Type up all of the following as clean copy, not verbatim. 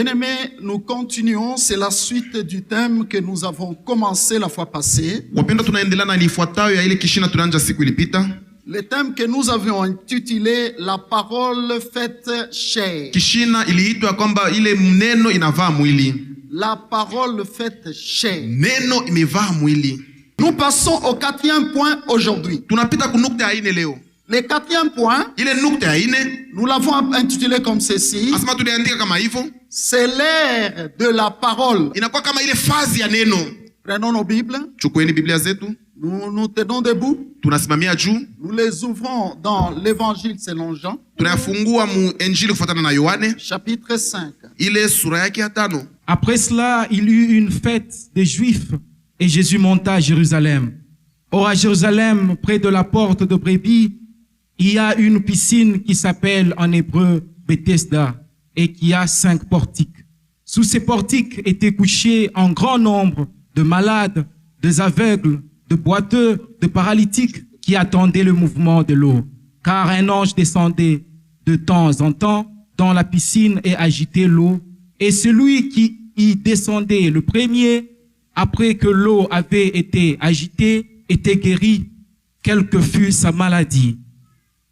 Bien-aimés, nous continuons, c'est la suite du thème que nous avons commencé la fois passée. Le thème que nous avions intitulé La parole faite chair. La parole faite chair. Nous passons au 4e point aujourd'hui. Le 4e point, nous l'avons intitulé comme ceci. C'est l'ère de la parole. Prenons nos Bibles. Nous nous tenons debout. Nous les ouvrons dans l'évangile selon Jean. Chapitre 5. Après cela, il eut une fête des Juifs et Jésus monta à Jérusalem. Or à Jérusalem, près de la porte de Brebis, il y a une piscine qui s'appelle en hébreu Bethesda et qui a 5 portiques. Sous ces portiques étaient couchés en grand nombre de malades, des aveugles, de boiteux, de paralytiques qui attendaient le mouvement de l'eau. Car un ange descendait de temps en temps dans la piscine et agitait l'eau. Et celui qui y descendait le premier, après que l'eau avait été agitée, était guéri, quelle que fût sa maladie.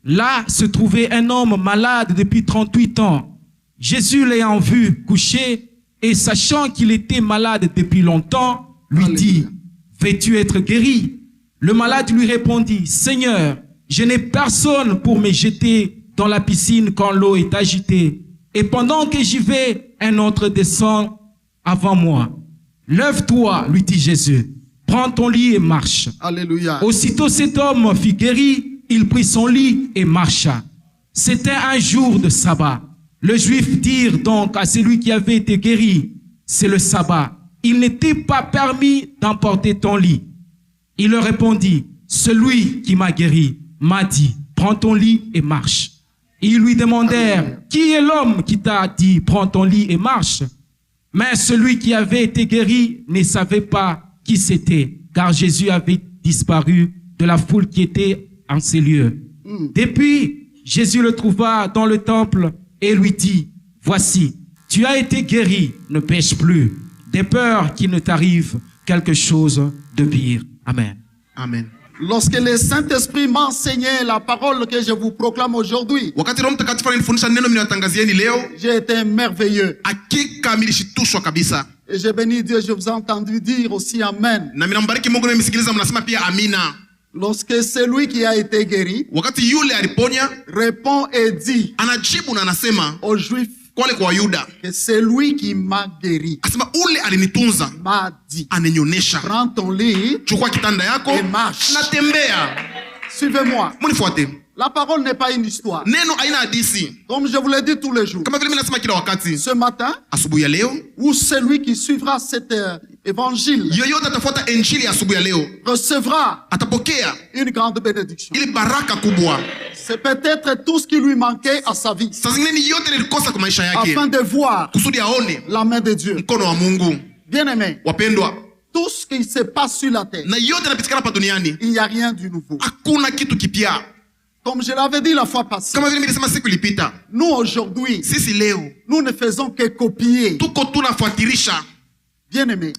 Là se trouvait un homme malade depuis 38 ans. Jésus l'ayant vu couché et sachant qu'il était malade depuis longtemps, lui dit, « Veux-tu être guéri ?» Le malade lui répondit, « Seigneur, je n'ai personne pour me jeter dans la piscine quand l'eau est agitée. Et pendant que j'y vais, un autre descend avant moi. Lève-toi, lui dit Jésus, prends ton lit et marche. » Alléluia. Aussitôt cet homme fut guéri. Il prit son lit et marcha. C'était un jour de sabbat. Les Juifs dirent donc à celui qui avait été guéri, c'est le sabbat. Il n'était pas permis d'emporter ton lit. Il leur répondit, celui qui m'a guéri m'a dit, prends ton lit et marche. Et ils lui demandèrent, qui est l'homme qui t'a dit, prends ton lit et marche? Mais celui qui avait été guéri ne savait pas qui c'était, car Jésus avait disparu de la foule qui était en ces lieux. Depuis, Jésus le trouva dans le temple et lui dit, voici, tu as été guéri, ne pêche plus, de peur qu'il ne t'arrive quelque chose de pire. Amen. Amen. Lorsque le Saint-Esprit m'enseignait la parole que je vous proclame aujourd'hui, j'ai été merveilleux. Et j'ai béni Dieu, je vous ai entendu dire aussi Amen. Lorsque celui qui a été guéri répond et dit aux Juifs que celui qui m'a guéri m'a dit, prends ton lit et marche. Suivez-moi. La parole n'est pas une histoire. Comme je vous l'ai dit tous les jours. Ce matin, où celui qui suivra cet évangile recevra une grande bénédiction. C'est peut-être tout ce qui lui manquait à sa vie, afin de voir la main de Dieu. Bien-aimé, tout ce qui se passe sur la terre, il n'y a rien du nouveau. Comme je l'avais dit la fois passée, nous aujourd'hui, nous ne faisons que copier. Bien-aimé,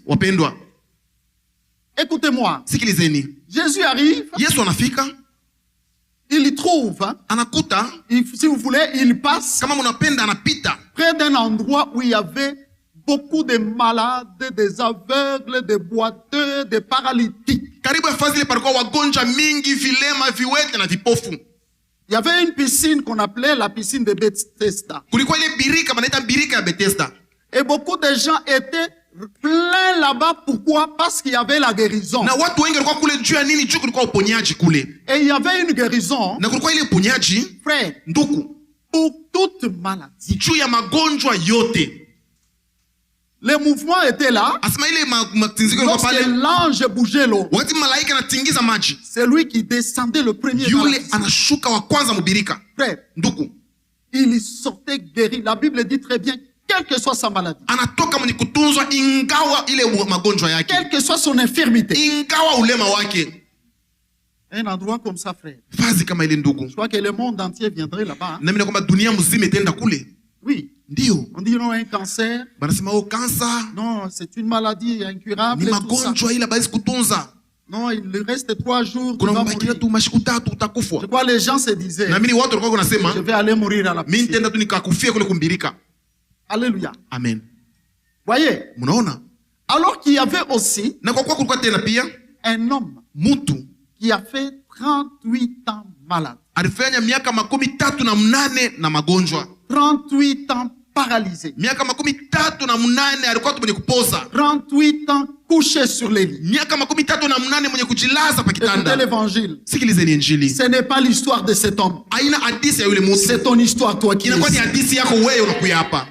écoutez-moi. Jésus arrive, il y trouve, si vous voulez, il passe près d'un endroit où il y avait beaucoup de malades, des aveugles, des boiteux, des paralytiques. Il y avait une piscine qu'on appelait la piscine de Bethesda. Et beaucoup de gens étaient pleins là-bas. Pourquoi? Parce qu'il y avait la guérison. Et il y avait une guérison, frère, pour toute maladie. Les mouvements étaient là. Lorsque l'ange bougeait l'eau, c'est lui qui descendait le premier. Frère, il sortait guéri. La Bible dit très bien, quelle que soit sa maladie, quelle que soit son infirmité. Un endroit comme ça, frère. Je crois que le monde entier viendrait là-bas. Hein? Oui. Ndio. On dit non, un cancer. Banasema o cancer. Non, c'est une maladie incurable. Ni magonjwa ila basi kutunza. Non, il reste 3 jours. Kuna mbakia tu mashiku 3 utakufa. Je crois les gens se disaient. Na mimi watu walikuwa wanasema je vais aller mourir à la piscine. Mimi nitaenda tu nikakufia kule kumbirika. Alléluia. Amen. Voyez? Munaona? Alors qu'il y avait aussi na kwa kulikuwa tena pia un homme mtu qui a fait 38 ans malade. Alifanya miaka 38 na magonjwa. 38 ans paralysé. Miaka 38 alikuwa tu mwenye kupoza. 38 ans couché sur les lits. Miaka 38 mwenye kujilaza pa kitanda. Écoutez l'évangile. Sikilizeni injili. Ce n'est pas l'histoire de cet homme. Haina hadithi ya yule mtu. C'est ton histoire toi qui. Inakuwa ni hadithi yako wewe unakuja hapa.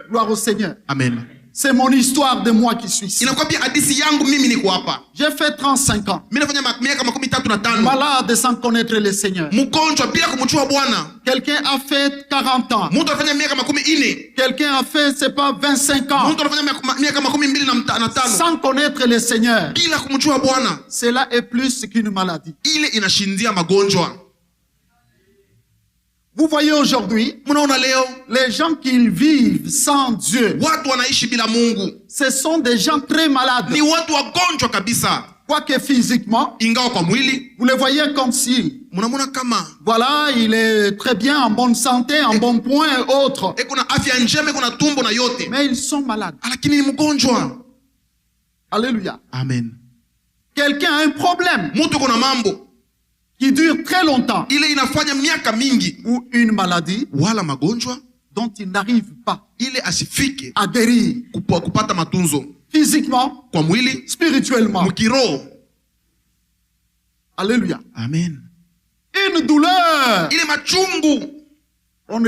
Gloire au Seigneur. Amen. C'est mon histoire de moi qui suis ici. Inakuwa pia hadithi yangu mimi niko hapa. J'ai fait 35 ans. Mimi nafanya miaka 35. Malade sans connaître le Seigneur. Mgonjwa bila kumjua Bwana. Quelqu'un a fait 40 ans. Mtu afanya miaka 40. Quelqu'un a fait c'est pas 25 ans. Mtu anafanya miaka 25 sans connaître le Seigneur. Bila kumjua Bwana. Cela est plus qu'une maladie. Ile inashindia magonjwa. Vous voyez aujourd'hui, les gens qui vivent sans Dieu, ce sont des gens très malades. Quoique physiquement, vous les voyez comme si, voilà, il est très bien, en bonne santé, en bon point et autres. Mais ils sont malades. Alléluia. Amen. Quelqu'un a un problème qui dure très longtemps, ou une maladie dont il n'arrive pas à guérir physiquement, spirituellement. Alléluia. Amen. Une douleur. On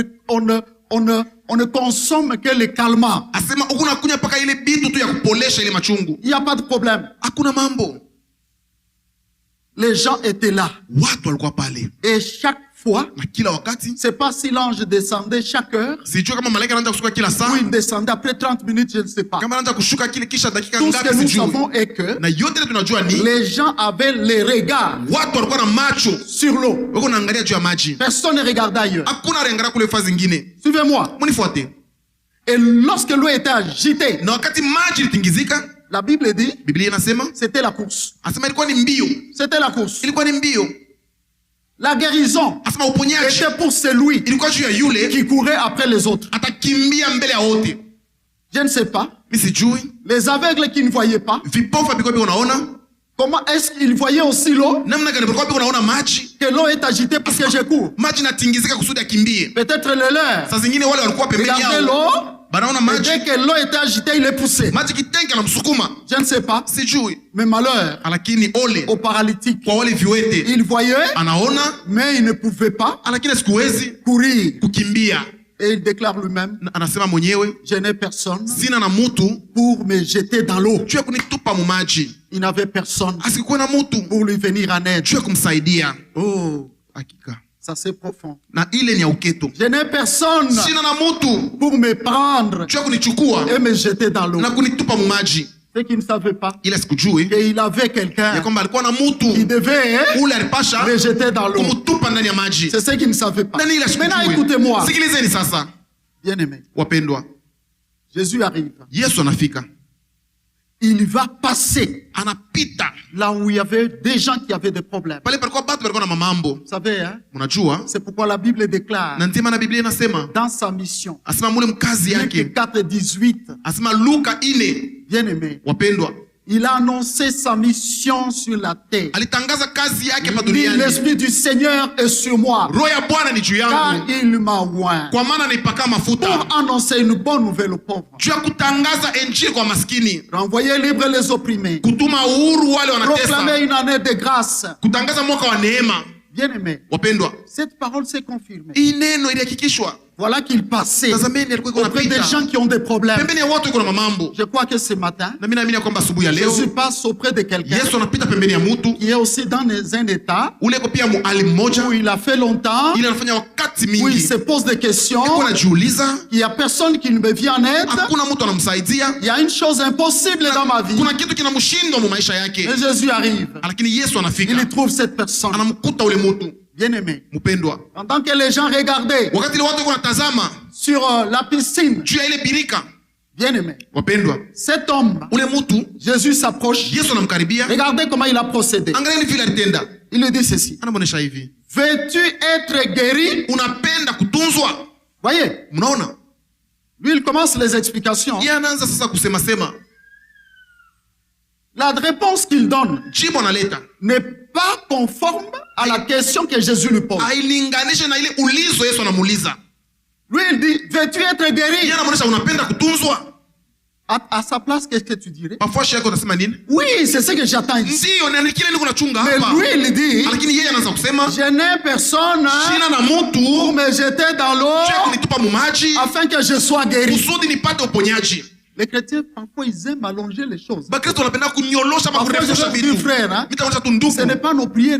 ne consomme que les calmants. Il n'y a pas de problème. Les gens étaient là. Et chaque fois, c'est pas si l'ange descendait chaque heure. Ou il descendait après 30 minutes, je ne sais pas. Tout ce que nous savons est que les gens avaient les regards sur l'eau. Personne ne regardait ailleurs. Suivez-moi. Et lorsque l'eau était agitée, la Bible dit, c'était la course. C'était la course. La guérison était pour celui qui courait après les autres. Je ne sais pas. Les aveugles qui ne voyaient pas, comment est-ce qu'ils voyaient aussi l'eau? Que l'eau est agitée parce que je cours. Peut-être le leur. Regardez l'eau. Et dès que l'eau était agitée, il est poussé. Je ne sais pas. Mais malheur au paralytique. Il voyait, mais il ne pouvait pas courir. Et il déclare lui-même, je n'ai personne pour me jeter dans l'eau. Il n'avait personne pour lui venir en aide. Oh, ça c'est profond. Je n'ai personne pour me prendre et me jeter dans l'eau. Ce qu'il ne savait pas, qu'il avait quelqu'un qui devait le jeter dans l'eau. C'est ce qu'il ne savait pas. Maintenant écoutez-moi. Bien aimé. Jésus arrive. Il va passer là où il y avait des gens qui avaient des problèmes. Vous savez, hein? C'est pourquoi la Bible déclare dans sa mission, Luc 4:18, bien aimé, il a annoncé sa mission sur la terre. L'Esprit du Seigneur est sur moi, car il m'a oint pour annoncer une bonne nouvelle aux pauvres, renvoyer libre les opprimés, proclamer une année de grâce. Bien aimé, cette parole s'est confirmée. Voilà qu'il passait auprès des gens qui ont des problèmes. Je crois que ce matin, Jésus passe auprès de quelqu'un qui est aussi dans un état où il a fait longtemps, où il se pose des questions, il n'y a personne qui ne me vient en aide, il y a une chose impossible dans ma vie. Et Jésus arrive, il trouve cette personne. Bien-aimé. Mpendwa. Pendant que les gens regardaient Wakati watu wanatazama sur la piscine. juu ya ile birika. Bien-aimé. Wapendwa. Cet homme, Ule mtu Jésus s'approche. Yesu anamkaribia. Regardez comment il a procédé. Angalia vile alitenda. Il lui dit ceci. Anamuonesha hivi. Veux-tu être guéri? Unapenda kutunzwa? Voyez? Mnaona? Lui, il commence les explications. Yeye anaanza sasa kusema sema. La réponse qu'il donne Jibu analeta n'est pas conforme à la question que Jésus lui pose. hailinganishe na ile ulizo Yesu anamuuliza. Lui, il dit, veux-tu être guéri? Yeye anamuonesha unapenda kutunzwa? À sa place, qu'est-ce que tu dirais? Parfois yako unasema nini? Oui, c'est ce que j'attends ici. Ndio, ni kile niko nachunga hapa. Mais lui, il dit, Lakini yeye anaanza kusema, je n'ai personne sina na mtu pour me jeter dans l'eau kunitupa mu maji afin que je sois guéri. kusudi nipate uponyaji. Les chrétiens, parfois, ils aiment allonger les choses. Bakristo wanapenda kunyolosha Parfois, je kurefusha veux dire, vitu. frère, hein, Mitaonyesha tu ndugu. ce n'est pas nos prières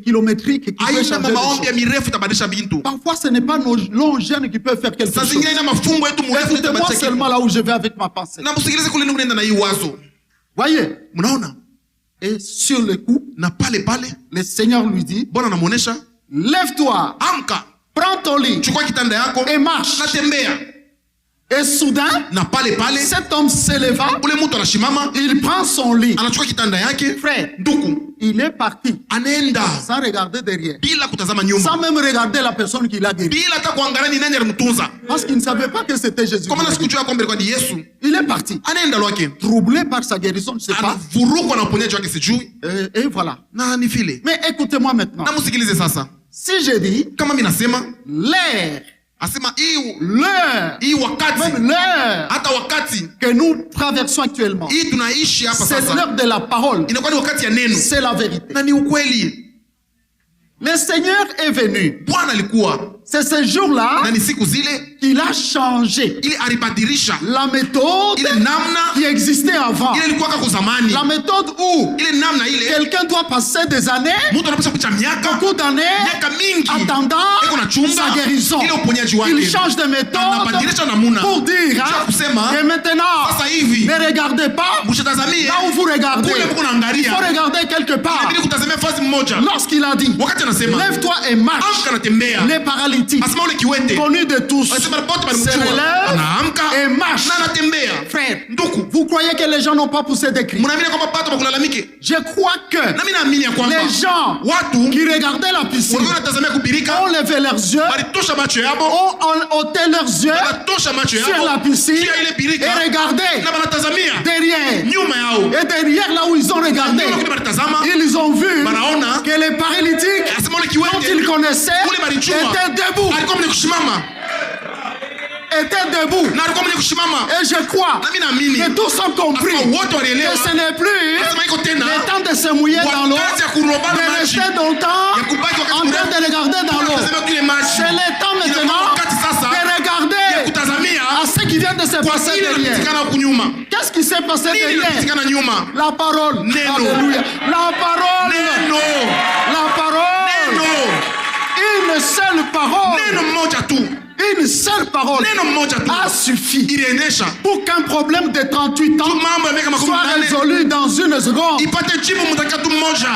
kilométriques qui peuvent Haina changer les maombi ya choses. mirefu itabadilisha vitu. Parfois, ce n'est pas nos longs jeûnes qui peuvent faire quelque Saa chose. zingine ina mafungo yetu mrefu Écoutez-moi itabadilisha seulement kitu. là où je vais avec ma pensée. Na msikilize kule ndio nenda na hii wazo. Voyez? Mnaona? Et sur le coup, Na pale pale le Seigneur lui dit, Bwana anamuonesha, lève-toi, amka, prends ton lit chukua kitanda yako et marche. na tembea. Et soudain, Na pale pale cet homme s'éleva, ule mtu anashimama, il prend son lit. anachukua kitanda yake, Frère, nduku il est parti anaenda sans regarder derrière, bila kutazama sans nyuma, même regarder la personne qui l'a guéri. bila hata kuangalia ni nani alimtunza, Parce qu'il ne savait pas que c'était Jésus. kwa maana sikujua kwamba ilikuwa ni Yesu. Il est parti, Anaenda lwake, troublé par sa guérison, je ne sais pas. anavurugwa na uponyaji wake sijui, Et voilà. na ni vile. Mais écoutez-moi maintenant. Na msikilize sasa, Si je dis, kama mimi nasema, l'air, asema l'heure, hii wakati, même l'heure hata wakati que nous traversons actuellement, hii tunaishi hapa c'est sasa, l'heure de la parole. inakuwa ni wakati ya neno C'est la vérité. na ni ukweli. Le Seigneur est venu. Bwana alikuwa C'est ce jour-là na ni siku zile qu'il a changé ili alibadilisha la méthode ile namna qui existait avant. ile ilikuwa kwa zamani, La méthode où ile namna ile quelqu'un doit passer des années, mtu anapaswa kucha miaka beaucoup d'années, miaka mingi attendant eko na chunga sa guérison. ile uponyaji wake. Il change de méthode Anabadilisha namuna pour dire, hein, kusema et maintenant, sasa hivi ne regardez pas msitazamie là où vous regardez. kule mko Il naangalia, faut regarder quelque part. inabidi kutazamia fasi mmoja. Lorsqu'il a dit, Wakati anasema lève-toi et marche, amka na tembea, les paralytiques, asema ule kiwete connus de tous, anasema pote se balimjua, relèvent anaamka et marchent. na anatembea. Frère, Nduku, vous croyez que les gens n'ont pas poussé des cris? mnaamini kwamba pato bakulalamike? Je crois que Na mimi naamini ya kwamba les gens watu qui regardaient la piscine walikuwa wanatazamia kubirika, ont levé leurs yeux, walitosha macho yabo, ont ôté leurs yeux wanatosha macho sur la yabo piscine juu ya ile birika et regardaient na wanatazamia derrière. nyuma yao. Et derrière là où ils ont regardé, Nyuma kule wanatazama, ils ont vu wanaona que les paralytiques asema ule dont ils kiwete connaissaient ule balijua étaient debout, alikuwa mwenye kushimama étaient debout. na alikuwa mwenye kushimama. Et je crois Na mimi naamini que tous ont compris asema wote que walielewa ce n'est plus asema iko tena le temps de se mouiller dans l'eau, wakati ya kurobana de maji rester longtemps ya kubaki wakati en train de regarder dans l'eau. kutazamia kule maji. C'est le temps Inakuwa maintenant wakati sasa de ya regarder kutazamia à ce qui vient de se kwa passer nini derrière. inapitikana huku nyuma, Qu'est-ce qui s'est passé nini derrière? inapitikana nyuma. La parole. Neno. Alléluia. La parole. Neno, La parole. neno, Une seule parole. neno mmoja tu, Une seule parole neno mmoja tu a suffi iliendesha pour qu'un problème de 38 ans mambo ya miaka makumi soit manane résolu dans une seconde. ipate jibu mtakika tu mmoja.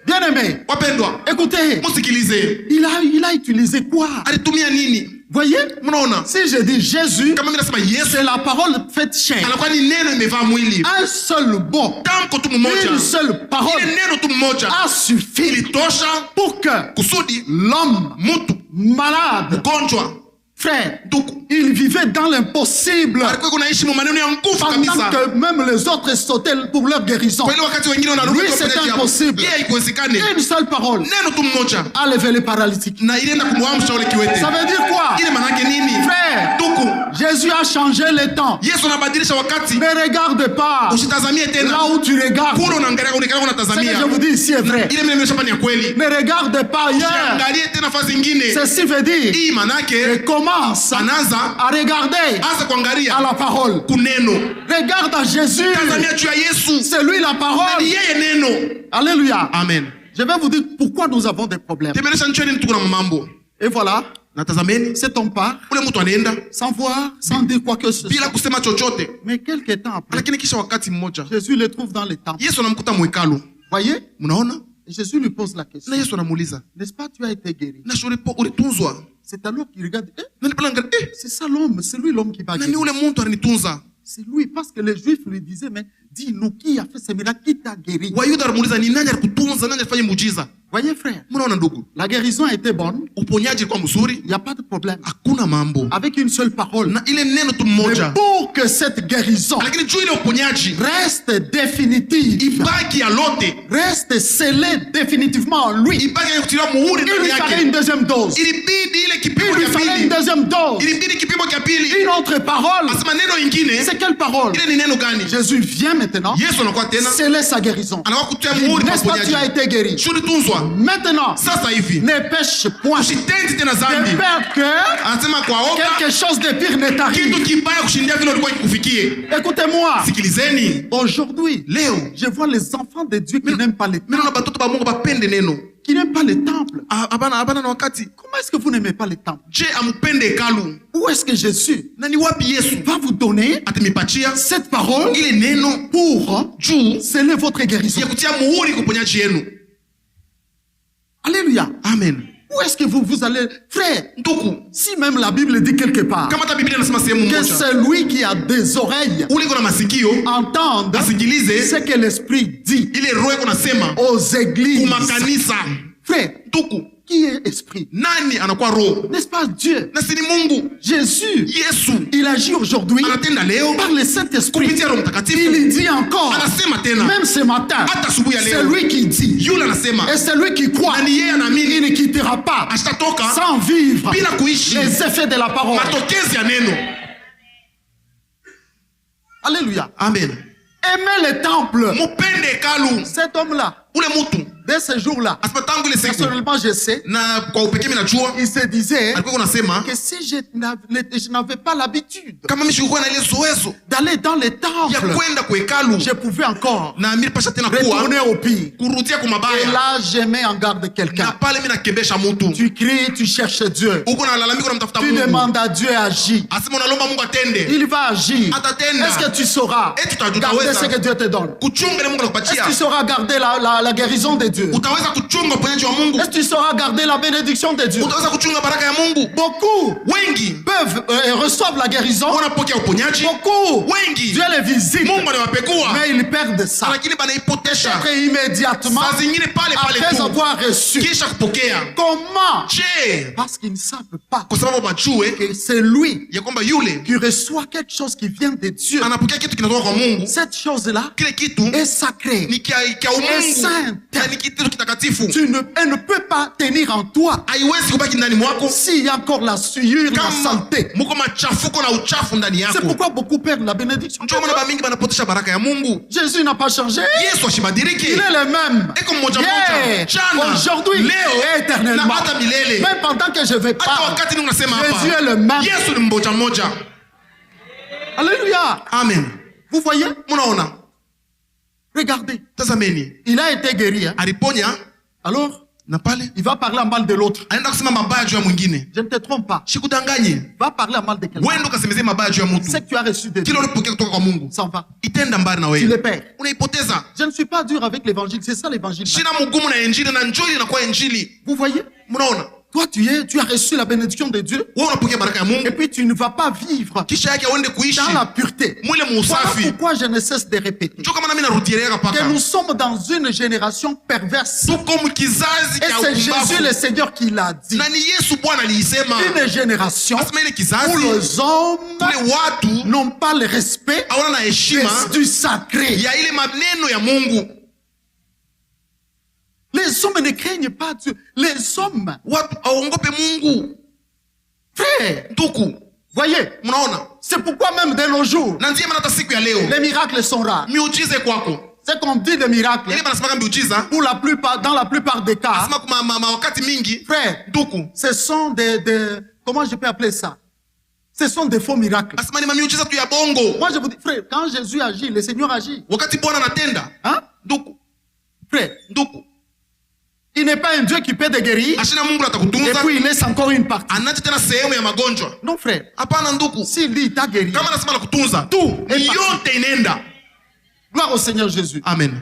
Bien aimé, Wapendwa, écoutez, musikilize, il a utilisé quoi? alitumia nini? Voyez, Mnaona, si je dis Jésus, kama mimi nasema Yesu c'est la parole faite chair. anakuwa ni neno imevaa mwili, Un seul mot, tamko tu mmoja, une seule parole ile neno tu mmoja a suffi ilitosha pour que kusudi l'homme mtu malade, mgonjwa, frère, nduku, il vivait dans l'impossible alikuwa kunaishi mu maneno ya nguvu pendant kabisa. que même les autres sautaient pour leur guérison. Kwa ile wakati wengine wanaruka Lui, kwa c'est uponyaji hapo, impossible. yeye haikuwezekane. Une seule parole Neno tu mmoja a levé les paralytiques. na ilienda kumwamsha ule kiwete. Ça veut dire quoi? Ile manake nini? Frère, Nduku, Jésus a changé le temps. Yesu anabadilisha wakati. Ne regarde pas Usitazamie tena là où tu regardes. kule unaangalia, unakaa Ce que unatazamia. je vous dis ici est vrai. Ile mimi nimeshapa ni ya kweli. Ne regarde pas ailleurs. Usiangalie tena fasi zingine. Ceci veut dire Hii manake et commence anaanza à regarder anza kuangalia à la parole. kuneno. Regarde à Jésus. Tazamia juu ya Yesu. C'est lui la Ni parole. yeye neno. Alléluia. Amen. Je vais vous dire pourquoi nous avons des problèmes. Temelesha nchini nini tuko na mambo. Et voilà, Na tazameni cet homme part ule mtu anaenda sans voir, sans dire quoi que ce bila soit. kusema chochote. Mais quelque temps après, Lakini kisha wakati mmoja Jésus le trouve dans les temples. Yesu anamkuta mwekalu. Voyez, Mnaona? Et Jésus lui pose la question. Na Yesu anamuuliza, n'est-ce pas, tu as été guéri? na ulitunzwa? C'est alors qu'il regarde. Eh, c'est ça l'homme, c'est lui l'homme qui va guérir. nani ule muntu alinitunza? C'est lui, parce que les Juifs lui disaient, mais dis-nous, qui a fait ce miracle, qui t'a guéri? Wayuda wanamuuliza ni nani alikutunza, nani alifanya muujiza? Voyez frère, Mnaona ndugu, la guérison a été bonne. uponyaji kwa mzuri, il n'y a pas de problème. Hakuna mambo. Avec une seule parole. Na ile neno tu moja. Mais pour que cette guérison lakini juu ile uponyaji reste définitive, ibaki ya lote, reste scellée définitivement en lui, ibaki ya kutiwa muhuri ndani yake, il lui fallait une deuxième dose. Ilibidi ile kipimo Il lui cha fallait une pili. deuxième dose. Ilibidi kipimo cha pili. Une autre parole. Asema neno ingine. C'est quelle parole? Ile ni neno gani? Jésus vient maintenant. Yesu anakuwa tena sceller sa guérison. anakuwa kutia muhuri kwa N'est-ce pas, tu as uponyaji. été guéri. Tulitunzwa. Maintenant, Sasa hivi ne pêche point. usitendi tena De dhambi. peur que Anasema kwa oga quelque chose de pire ne t'arrive. kitu kibaya kushindia vile ulikuwa kikufikie. Écoutez-moi. Sikilizeni. Aujourd'hui, Leo je vois les enfants de Dieu qui n'aiment pas les mimi naona batoto ba Mungu bapende neno. qui n'aiment pas les temples. Hapana na wakati. Comment est-ce que vous n'aimez pas les temples? Je amupende hekalu. Où est-ce que Jésus Na ni wapi Yesu va vous donner atimipatia cette parole ile neno pour juu sceller votre guérison? ya kutia muhuri kwa uponyaji yenu. Alléluia. Amen. Où est-ce que vous allez, frère? Ndugu, Si même la Bible dit quelque part kama hata Biblia inasema sehemu que moja, celui qui a des oreilles ule iko na masikio entende asikilize ce que l'Esprit dit ile roho iko nasema aux églises. kumakanisa. Frère, Ndugu, qui est esprit? nani anakuwa roho? N'est-ce pas Dieu? Na si ni Mungu. Jésus, Yesu il agit aujourd'hui anatenda leo par le Saint-Esprit. kupitia Roho Mtakatifu. Il dit encore, Anasema tena même ce matin, hata asubuhi ya c'est leo lui qui dit. yule anasema Et celui qui croit, na ni yeye anaamini il ne quittera pas ashatoka sans vivre bila kuishi les effets de la parole. matokezi ya neno. Alléluia. Amen. Aimez le temple. Mupende hekalu. Cet homme-là, Ule mtu dès ce jour-là, asema tangu ile siku personnellement, je sais, na kwa upekee mimi najua il se disait alikuwa anasema que si je n'avais pas l'habitude kama mimi sikuwa na ile zoezo d'aller dans les ya temples, kwenda kwa hekalu je pouvais encore na mimi pasha tena kuwa retourner au pire. kurudia kwa Et mabaya. là, je mets en garde Na quelqu'un. pale mimi nakebesha mtu. Tu cries, tu cherches Dieu. Uko na lalamiko unamtafuta Tu Mungu. demandes à Dieu à agir. Asema unalomba Mungu atende. Il va agir. Atatenda. Est-ce que tu sauras Eti garder utaweza ce que Dieu te donne? kuchunga ile Mungu Est-ce anakupatia. que tu sauras garder la guérison de Dieu? Utaweza kuchunga uponyaji wa Mungu. Est-ce que tu sauras garder la bénédiction de Dieu? Utaweza kuchunga baraka ya Mungu. Beaucoup Wengi peuvent reçoivent la guérison. wanapokea uponyaji. Beaucoup. Wengi Dieu les visite. Mungu anawapekua. Mais ils perdent ça. Lakini banaipotesha. Peut-être immédiatement Saa zingine pale après tu. avoir reçu. Kisha kupokea. Comment? Je, Parce qu'ils ne savent pas kwa sababu wajue que c'est lui ya kwamba yule qui reçoit quelque chose qui vient de Dieu. anapokea kitu kinatoka kwa Mungu. Cette chose-là Kile kitu est sacrée. ni kia Est sainte. umungu na ni kitu kitakatifu. Elle ne peut pas tenir en toi Haiwezi kubaki ndani mwako s'il y a encore la souillure, la kama saleté. muko machafuko na uchafu ndani C'est yako. pourquoi beaucoup perdent la bénédiction. Ndio maana bamingi banapotesha baraka ya Mungu. Jésus n'a pas changé. Yesu ashibadiriki. Il est le même. Eko mmoja Hier, mmoja. Jana, aujourd'hui et leo éternellement. na hata milele. Même pendant que je vais Hata pas. wakati ni unasema Jésus est hapa. le même. Yesu ni mmoja mmoja. Alléluia. Amen. Vous voyez? Munaona? Regardez. Tazameni. Il a été guéri. Hein? Aliponya Alors, na pale il va parler en mal de l'autre. anaenda kusema mabaya juu ya mwingine. Je ne te trompe pas. Sikudanganye. Va parler en mal de quelqu'un. Wewe ndo kasemezea mabaya juu ya mtu. Ce que tu as reçu de Dieu Kile ulipokea kutoka kwa Mungu. s'en va. Itenda mbali na Tu le wewe. perds. Unaipoteza. Je ne suis pas dur avec l'évangile. C'est ça l'évangile. Shina mgumu na injili na njoo inakuwa injili. Vous voyez? Mnaona? Toi, tu as reçu la bénédiction de Dieu. Wewe unapokea baraka ya Et Mungu. puis tu ne vas pas vivre Kisha yake uende kuishi dans la pureté. mwile Voilà muusafi. pourquoi je ne cesse de répéter Njoo kama nami narudielea que paka. nous sommes dans une génération perverse. Tuko mkizazi Et cha c'est Jésus le upumbavu. Seigneur qui l'a dit. Na ni Yesu Bwana aliisema. Une génération Asema ile où kizazi les hommes kule watu n'ont pas le respect hawana na heshima du sacré. ya ile maneno ya Mungu. Les hommes ne craignent pas Dieu. Les hommes, Watu hawaogope Mungu. frère, Ndugu, voyez, mnaona? c'est pourquoi même de nos jours, Na ndiye maana hata siku ya leo les miracles sont rares. miujiza kwako. C'est qu'on dit des miracles, Ile banasema miujiza. pour la plupart, dans la plupart des cas, Asema kwa wakati mingi frère, ndugu. ce sont des, comment je peux appeler ça? Ce sont des faux miracles. Asema ni miujiza tu ya bongo. Moi, je vous dis, frère, quand Jésus agit, le Seigneur agit. Wakati Bwana anatenda. Hein? Ndugu, Frère, ndugu. il n'est pas un Dieu qui peut te guérir Ashina Mungu et atakutunza. puis il laisse encore une partie. Anacha tena sehemu ya magonjwa. Non, frère. Hapana ndugu. S'il dit, il t'a guéri. Kama anasema nakutunza, Tout est yote inaenda. Gloire au Seigneur Jésus. Amen.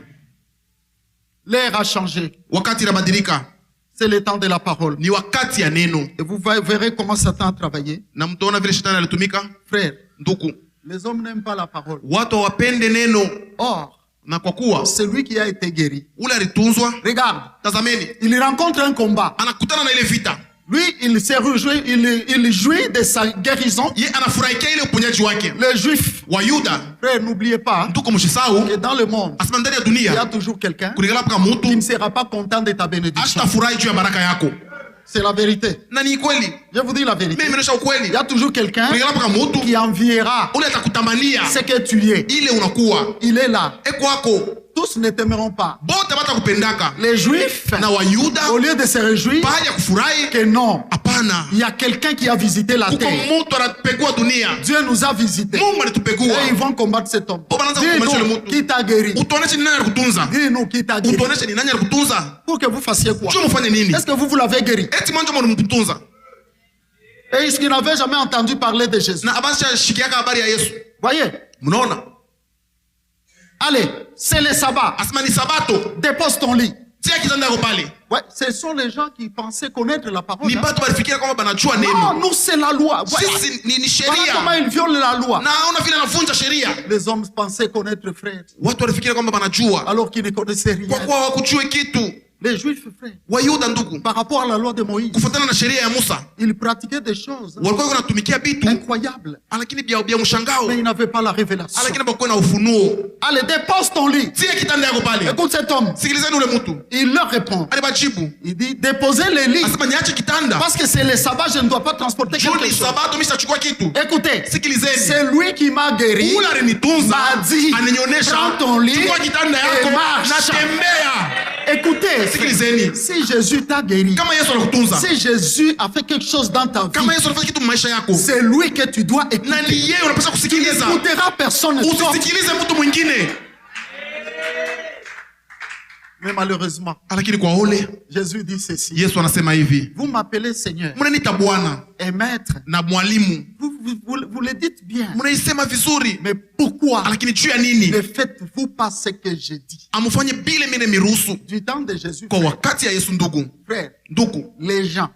L'ère a changé. Wakati inabadilika. C'est le temps de la parole. Ni wakati ya neno. Et vous verrez comment Satan a travaillé. Na mtaona vile shetani alitumika. Frère, ndugu, les hommes n'aiment pas la parole. Watu hawapende neno. Or, na kwa kuwa celui qui a été guéri, ule alitunzwa, regarde, tazameni, il rencontre un combat. Anakutana na ile vita. Lui, il s'est réjoui, il jouit de sa guérison. Ye anafurahikia ile uponyaji wake. Les Juifs, Wayuda, frère, n'oubliez pas que dans le monde, il y a toujours quelqu'un qui ne sera pas content de ta bénédiction. C'est la vérité. Je vous dis la vérité. Il y a toujours quelqu'un qui enviera ce que tu es. Il est là. Tous ne t'aimeront pas. Les Juifs, au lieu de se réjouir, que non, il y a quelqu'un qui a visité la terre. Dieu nous a visités. Et ils vont combattre cet homme. Dis-nous qui t'a guéri. Dis-nous qui t'a guéri. Pour que vous fassiez quoi? Est-ce que vous l'avez guéri? Et est-ce qu'il n'avait jamais entendu parler de Jésus? Voyez? Allez, c'est le sabbat. Dépose ton lit. Ouais, ce sont les gens qui pensaient connaître la parole. Non, nous c'est la loi. Voilà comment ils violent la loi. Les hommes pensaient connaître frère, alors qu'ils ne connaissaient rien. Les Juifs, frère, par rapport à la loi de Moïse, ils pratiquaient des choses incroyables, mais ils n'avaient pas la révélation. Allez, dépose ton lit. Écoute cet homme. Il leur répond. Il dit, déposez les lits. Parce que c'est le sabbat, je ne dois pas transporter quelque chose. Écoutez, c'est lui qui m'a guéri, m'a dit, prends ton lit et marche. Écoutez, si Jésus t'a guéri, si Jésus a fait quelque chose dans ta vie, c'est lui que tu dois écouter. Tu n'écouteras personne d'autre. Mais malheureusement, Jésus dit ceci. Vous m'appelez Seigneur et Maître. Vous le dites bien. Mais pourquoi ne faites-vous pas ce que je dis? Du temps de Jésus, frère, les gens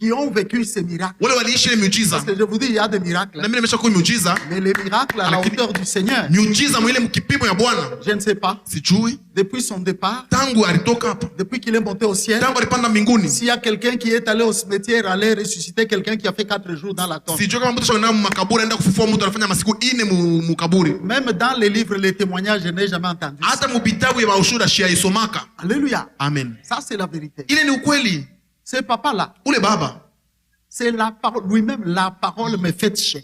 qui ont vécu ces miracles. Parce que je vous dis, il y a des miracles. Mais les miracles à la hauteur du Seigneur, je ne sais pas. Depuis son départ, depuis qu'il est monté au ciel, s'il y a quelqu'un qui est allé au cimetière, aller ressusciter quelqu'un qui a fait 4 jours dans la tombe. Même dans les livres, les témoignages, je n'ai jamais entendu. Alléluia. Amen. Ça, c'est la vérité. C'est papa-là. C'est la parole. Lui-même, la parole me fait chair.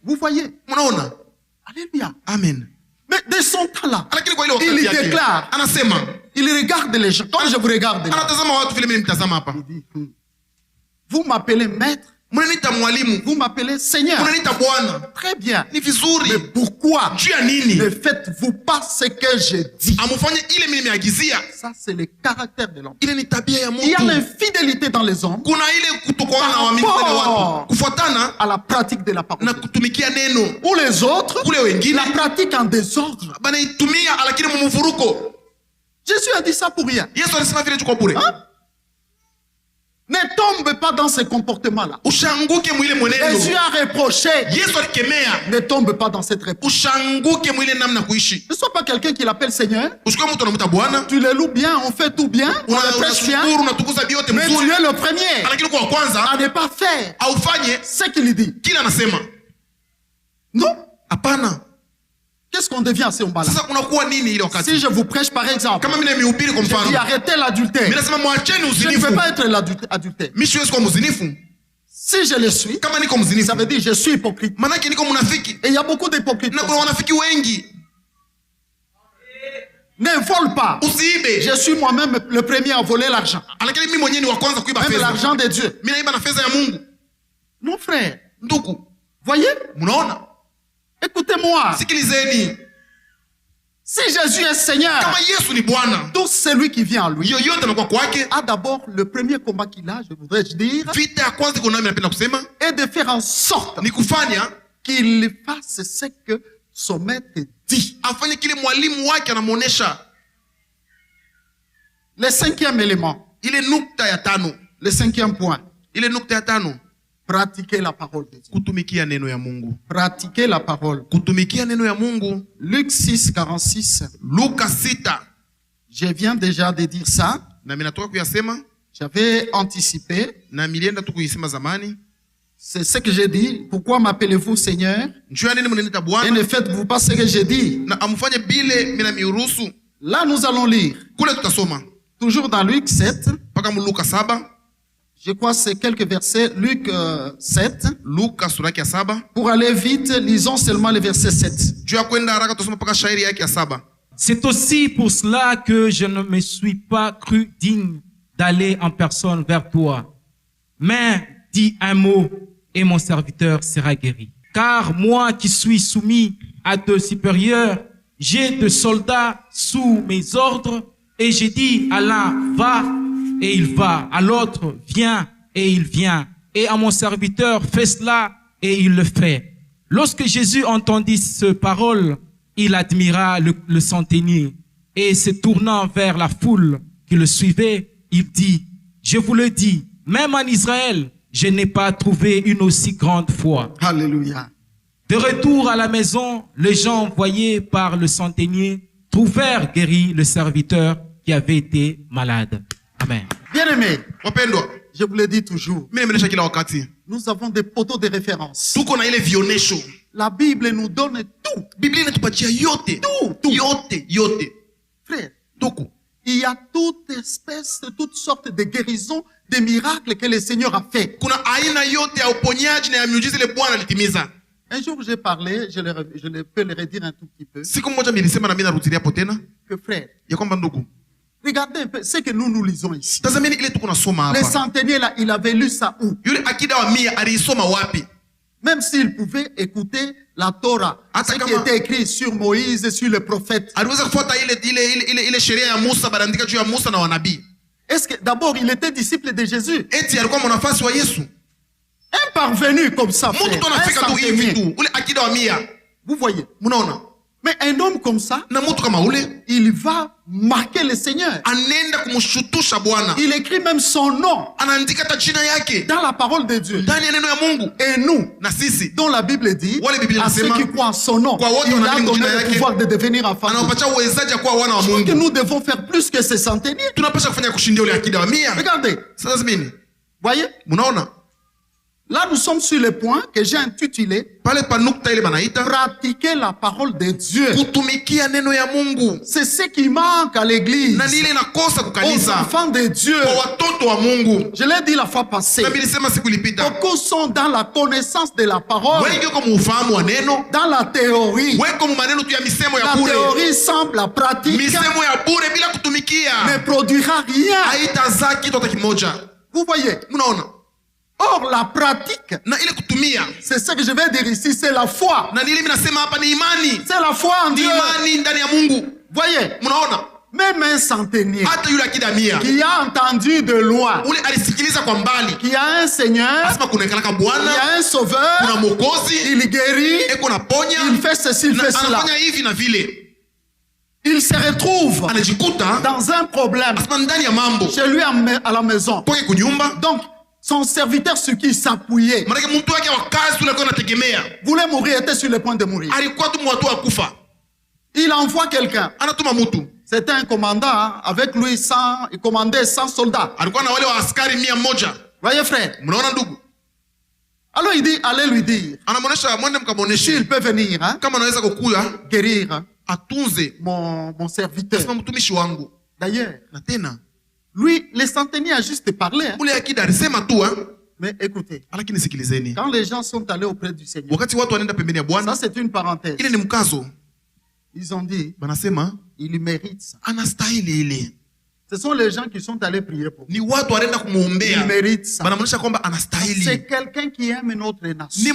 Vous voyez? Alléluia. Amen. Mais de son temps-là, il déclare. Il regarde les gens. Quand je vous regarde, il dit, vous m'appelez maître. Vous m'appelez Seigneur. Très bien. Mais pourquoi ne faites-vous pas ce que je dis? Ça, c'est le caractère de l'homme. Il y a l'infidélité dans les hommes à la pratique de la parole. Ou les autres, la pratique en désordre. Jésus a dit ça pour rien. Hein? Ne tombe pas dans ce comportement-là. Jésus a reproché. Ne tombe pas dans cette réponse. Ne sois pas quelqu'un qui l'appelle Seigneur. Tu le loues bien, on fait tout bien, on le prêche bien. Mais tu es le premier à ne pas faire ce qu'il dit. Non. Qu'est-ce qu'on devient à ce moment-là? Si je vous prêche par exemple, je dis arrêtez l'adultère, je ne peux pas être l'adultère. Si je le suis, ça veut dire je suis hypocrite. Et il y a beaucoup d'hypocrites. Ne vole pas. Je suis moi-même le premier à voler l'argent. Même l'argent de Dieu. Non frère. Voyez? Écoutez-moi. Si Jésus est Seigneur, tout celui qui vient à lui a d'abord le premier combat qu'il a, je voudrais dire, est de faire en sorte qu'il fasse ce que son maître dit. Afanye kile mwalimu wake anamuonesha. Le cinquième élément. Ile nukta ya tano. Le cinquième point. Ile nukta ya tano. Pratiquer la parole de Dieu. Kutumikia neno ya Mungu. Pratiquer la parole. Kutumikia neno ya Mungu. Luc 6:46. Luka 6. Je viens déjà de dire ça. Na minatoka kuyasema. J'avais anticipé. Na milienda tu kuyisema zamani. C'est ce que j'ai dit. Pourquoi m'appelez-vous Seigneur? Et ne faites-vous pas ce que j'ai dit? Là, nous allons lire. Toujours dans Luc 7. Je crois que c'est quelques versets. Luc 7. Pour aller vite, lisons seulement le verset 7. C'est aussi pour cela que je ne me suis pas cru digne d'aller en personne vers toi. Mais dis un mot et mon serviteur sera guéri. Car moi qui suis soumis à de supérieurs, j'ai de soldats sous mes ordres, et j'ai dit à l'un, va, et il va, à l'autre, viens, et il vient, et à mon serviteur, fais cela, et il le fait. Lorsque Jésus entendit ces paroles, il admira le centenier, et se tournant vers la foule qui le suivait, il dit, je vous le dis, même en Israël, je n'ai pas trouvé une aussi grande foi. Alléluia. De retour à la maison, les gens envoyés par le centenier trouvèrent guéri le serviteur qui avait été malade. Amen. Bien-aimés, je vous le dis toujours, nous avons des poteaux de référence. La Bible nous donne tout. Tout. Frère, il y a toute espèce, toutes sortes de guérisons, des miracles que le Seigneur a fait. Un jour, j'ai parlé, je peux le redire un tout petit peu. Que frère, regardez un peu ce que nous lisons ici. Le centenier là, il avait lu ça où? Même s'il pouvait écouter la Torah, ce qui était écrit sur Moïse et sur les prophètes. Est-ce que d'abord il était disciple de Jésus? Un parvenu comme ça, frère, vous voyez? Mais un homme comme ça, il va marquer le Seigneur. Il écrit même son nom dans la parole de Dieu. Et nous, dont la Bible dit, à ceux qui croient en son nom, il a donné le pouvoir de devenir enfants. Je crois que nous devons faire plus que ces centeniers. Regardez. Voyez? Là, nous sommes sur le point que j'ai intitulé pratiquer la parole de Dieu. C'est ce qui manque à l'église, aux enfants de Dieu. Je l'ai dit la fois passée. Beaucoup sont dans la connaissance de la parole, dans la théorie. La théorie semble la pratique ne produira rien. Vous voyez? Or, la pratique, c'est ce que je vais dire ici, c'est la foi. C'est la foi en Dieu. Voyez, même un centenier qui a entendu de loin, qui a un Seigneur, qui a un Sauveur, il guérit, il fait ceci, il fait cela. Il se retrouve dans un problème chez lui à la maison. Donc, son serviteur sur qui il s'appuyait voulait mourir, était sur le point de mourir. Il envoie quelqu'un. C'était un commandant, avec lui il commandait 100 soldats. Voyez frère. Alors il dit, allez lui dire s'il peut venir guérir mon serviteur. D'ailleurs, lui, le centenier a juste parlé. Mais écoutez, quand les gens sont allés auprès du Seigneur, ça c'est une parenthèse. Ils ont dit, il mérite ça. Ce sont les gens qui sont allés prier pour lui. Il mérite ça. C'est quelqu'un qui aime notre nation.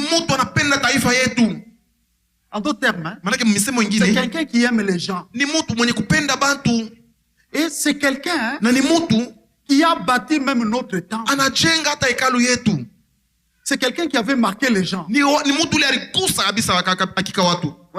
En d'autres termes, c'est quelqu'un qui aime les gens. Et c'est quelqu'un qui a bâti même notre temple. C'est quelqu'un qui avait marqué les gens.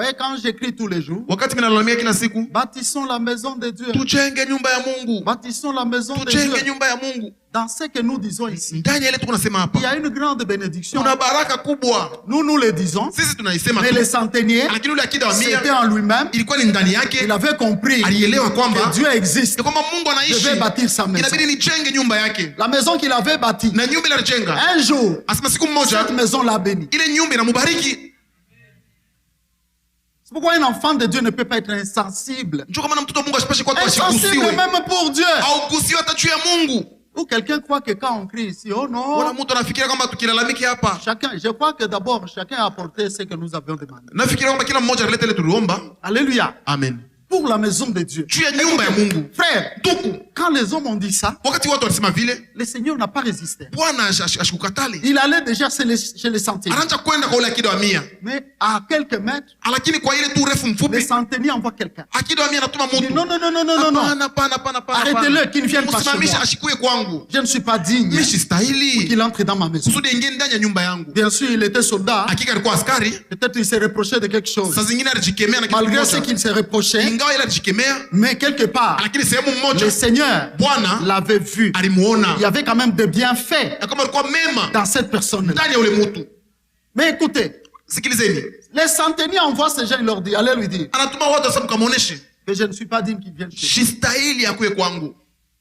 voyez, quand j'écris tous les jours, wakati minalalamia kila siku, bâtissons la maison de Dieu. tujenge nyumba ya Mungu. Bâtissons la maison de Tujenge Dieu. nyumba ya Mungu. Dans ce que nous disons ici, Ndani ya ile tuko nasema hapa, il y a une grande bénédiction. kuna baraka kubwa. Nous le disons. Sisi tunaisema Mais tu. le centenier, Lakini ule akida wa mia c'était en lui-même. ilikuwa ni ndani yake. Il avait compris Alielewa kwamba que Dieu existe. ya kwamba Mungu Je anaishi. vais bâtir sa maison. Inabidi nijenge nyumba yake. La maison qu'il avait bâtie, Na nyumba ile alijenga. un jour, Asema siku moja cette maison l'a béni. ile nyumba inamubariki. C'est pourquoi un enfant de Dieu ne peut pas être insensible. Njoo kama na mtoto wa Mungu asipashi kwa Insensible asigusiwe. même pour Dieu. Au gusiwe hata juu ya Mungu. Ou quelqu'un croit que quand on crie ici, oh Wala non. mtu anafikiria kwamba tukilalamiki hapa. Chacun, je crois que d'abord, chacun a apporté ce que nous avions demandé. Nafikiria kwamba kila mmoja analeta ile tuliomba. Alléluia. Amen. Pour la maison de Dieu. Juu ya nyumba ya Mungu. Frère, quand les hommes ont dit ça, Wakati watu walisema vile, le Seigneur n'a pas résisté. Bwana ashikukatali. Il allait déjà chez les centeniers. Anaanza kwenda kwa ule akida wa mia. Mais à quelques mètres, Lakini kwa ile tu urefu les mfupi, centeniers envoient quelqu'un. akida wa mia anatuma Il dit mtu. non, non, non, non, non, non, non. Hapana. Arrêtez-le, qu'il ne vienne pas chez Msimamishe moi. ashikue kwangu. Je ne suis pas digne Mimi sistahili. qu'il entre dans ma maison. Kusudi ingie ndani ya nyumba yangu. Bien sûr, il était soldat. Hakika alikuwa askari. Peut-être il s'est reproché de quelque chose. Saa zingine alijikemea na kitu Malgré ce kimoja. qu'il s'est reproché, Ingawa ile alijikemea, mais quelque part, lakini sehemu mmoja le Seigneur Bwana l'avait vu. alimuona. Il y avait quand même des bienfaits Na kama alikuwa mema dans cette personne-là. ndani ya ule mtu. Mais écoutez, Sikilizeni. les centeniers envoient ces gens, ils leur disent, allez lui dire Anatuma watu sasa mkamuoneshe. que je ne suis pas digne qu'il vienne chez Sistahili akue kwangu.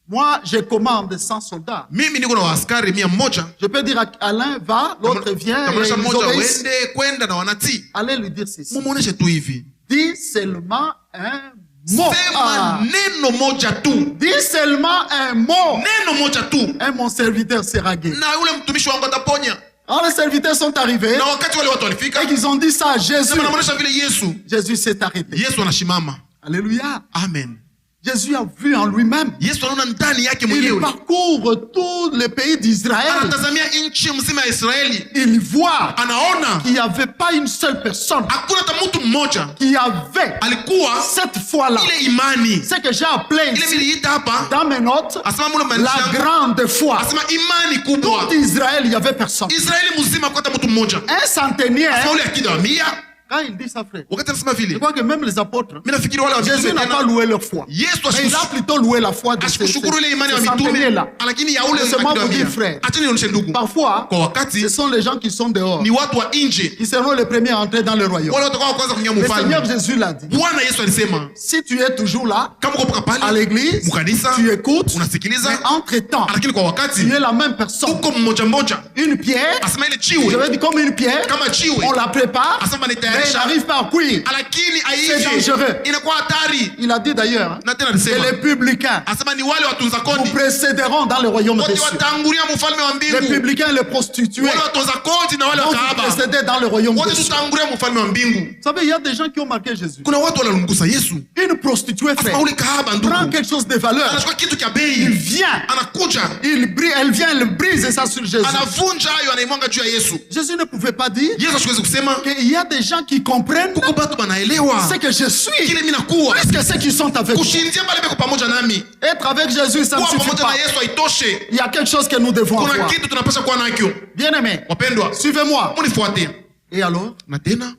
moi. Je commande 100 soldats. Mimi niko na askari 100. Je peux dire à Alain, va, l'autre vient, et Kamanisha ils mmoja obéissent. wende kwenda na wanatii. Allez lui dire ceci. Mumuoneshe tu hivi. Dis seulement un mot. Sema neno moja tu. Dis seulement un mot. Neno moja tu. Et mon serviteur sera guéri. Na yule mtumishi wangu ataponya. Alors les serviteurs sont arrivés Na wakati wale watu walifika, et qu'ils ont dit ça à Jésus. sema namuonesha vile Yesu. Jésus s'est arrêté. Yesu anashimama. Alléluia. Amen. Jésus a vu en lui-même. Yesu anaona ndani yake Il mwenyewe. parcourt tout le pays d'Israël. Anatazamia nchi mzima ya Israeli. Il voit Anaona qu'il n'y avait pas une seule personne hakuna hata mtu mmoja qui avait alikuwa cette foi-là. ile imani. Ce que j'ai appelé Ile ici, miliita hapa, dans mes notes, asema mule la manisha. grande foi. Asema imani kubwa. Tout Israël, il n'y avait personne. Israeli mzima kwa hata mtu mmoja. Un centenier, Asema ule akida wa 100. quand il dit ça, frère, Wakati anasema je vile, crois que même les apôtres, mimi nafikiri wale wa Jésus mitume n'a pas tena loué leur foi. Yesu Mais il a plutôt loué la foi de ce ashikushukuru ile imani ya mitume, centenier-là. lakini ya ule Laissez-moi akida wa vous dire, 100. frère. Acha nionyeshe ndugu. Parfois, Kwa wakati ce sont les gens qui sont dehors ni watu wa nje qui seront les premiers à entrer dans le royaume. wale watakao kwanza kuingia Le Seigneur mfalme. Jésus l'a dit. Bwana Yesu alisema, Si tu es toujours là, kama uko à pale l'église, mkanisa, tu écoutes, unasikiliza, mais entre-temps, lakini kwa wakati tu es la même personne. uko mmoja mmoja, Une pierre, asema ile je chiwe vais dire comme une pierre, kama chiwe, on la prépare, asema mais il nitayarisha, n'arrive pas à cuire. lakini C'est aive dangereux. inakuwa hatari. Il a dit d'ailleurs, hein, Na tena que alisema, les publicains asema ni wale watunza vous kodi précéderont dans le royaume des wote cieux. watangulia mfalme wa Les mbingu. publicains et les prostituées Wale watunza kodi na wale vont vous wakahaba précéder dans le royaume wote des cieux. tutangulia mfalme wa mbingu. Vous savez, il y a des gens qui ont marqué Jésus. Kuna watu walimgusa Yesu, Une prostituée, asema frère, ule kahaba prend ndugu quelque chose de valeur. anachukua kitu cha Il bei, vient, anakuja elle vient, elle brise ça sur Jésus. anavunja hayo, anaimwanga juu ya Yesu. Jésus ne pouvait pas dire Yesu asiwezi kusema qu'il y a des gens qui comprennent kuko batu banaelewa ce que je suis, kile mimi nakuwa plus que ceux qui sont avec moi. kushindia pale beko pamoja nami. Être avec Jésus, ça ne Kuwa suffit pamoja pas. na Yesu haitoshe. Il y a quelque chose que nous devons Kuna avoir. kitu tunapaswa kuwa nakyo. Bien-aimés, Wapendwa, suivez-moi. munifuate. Et alors, Na tena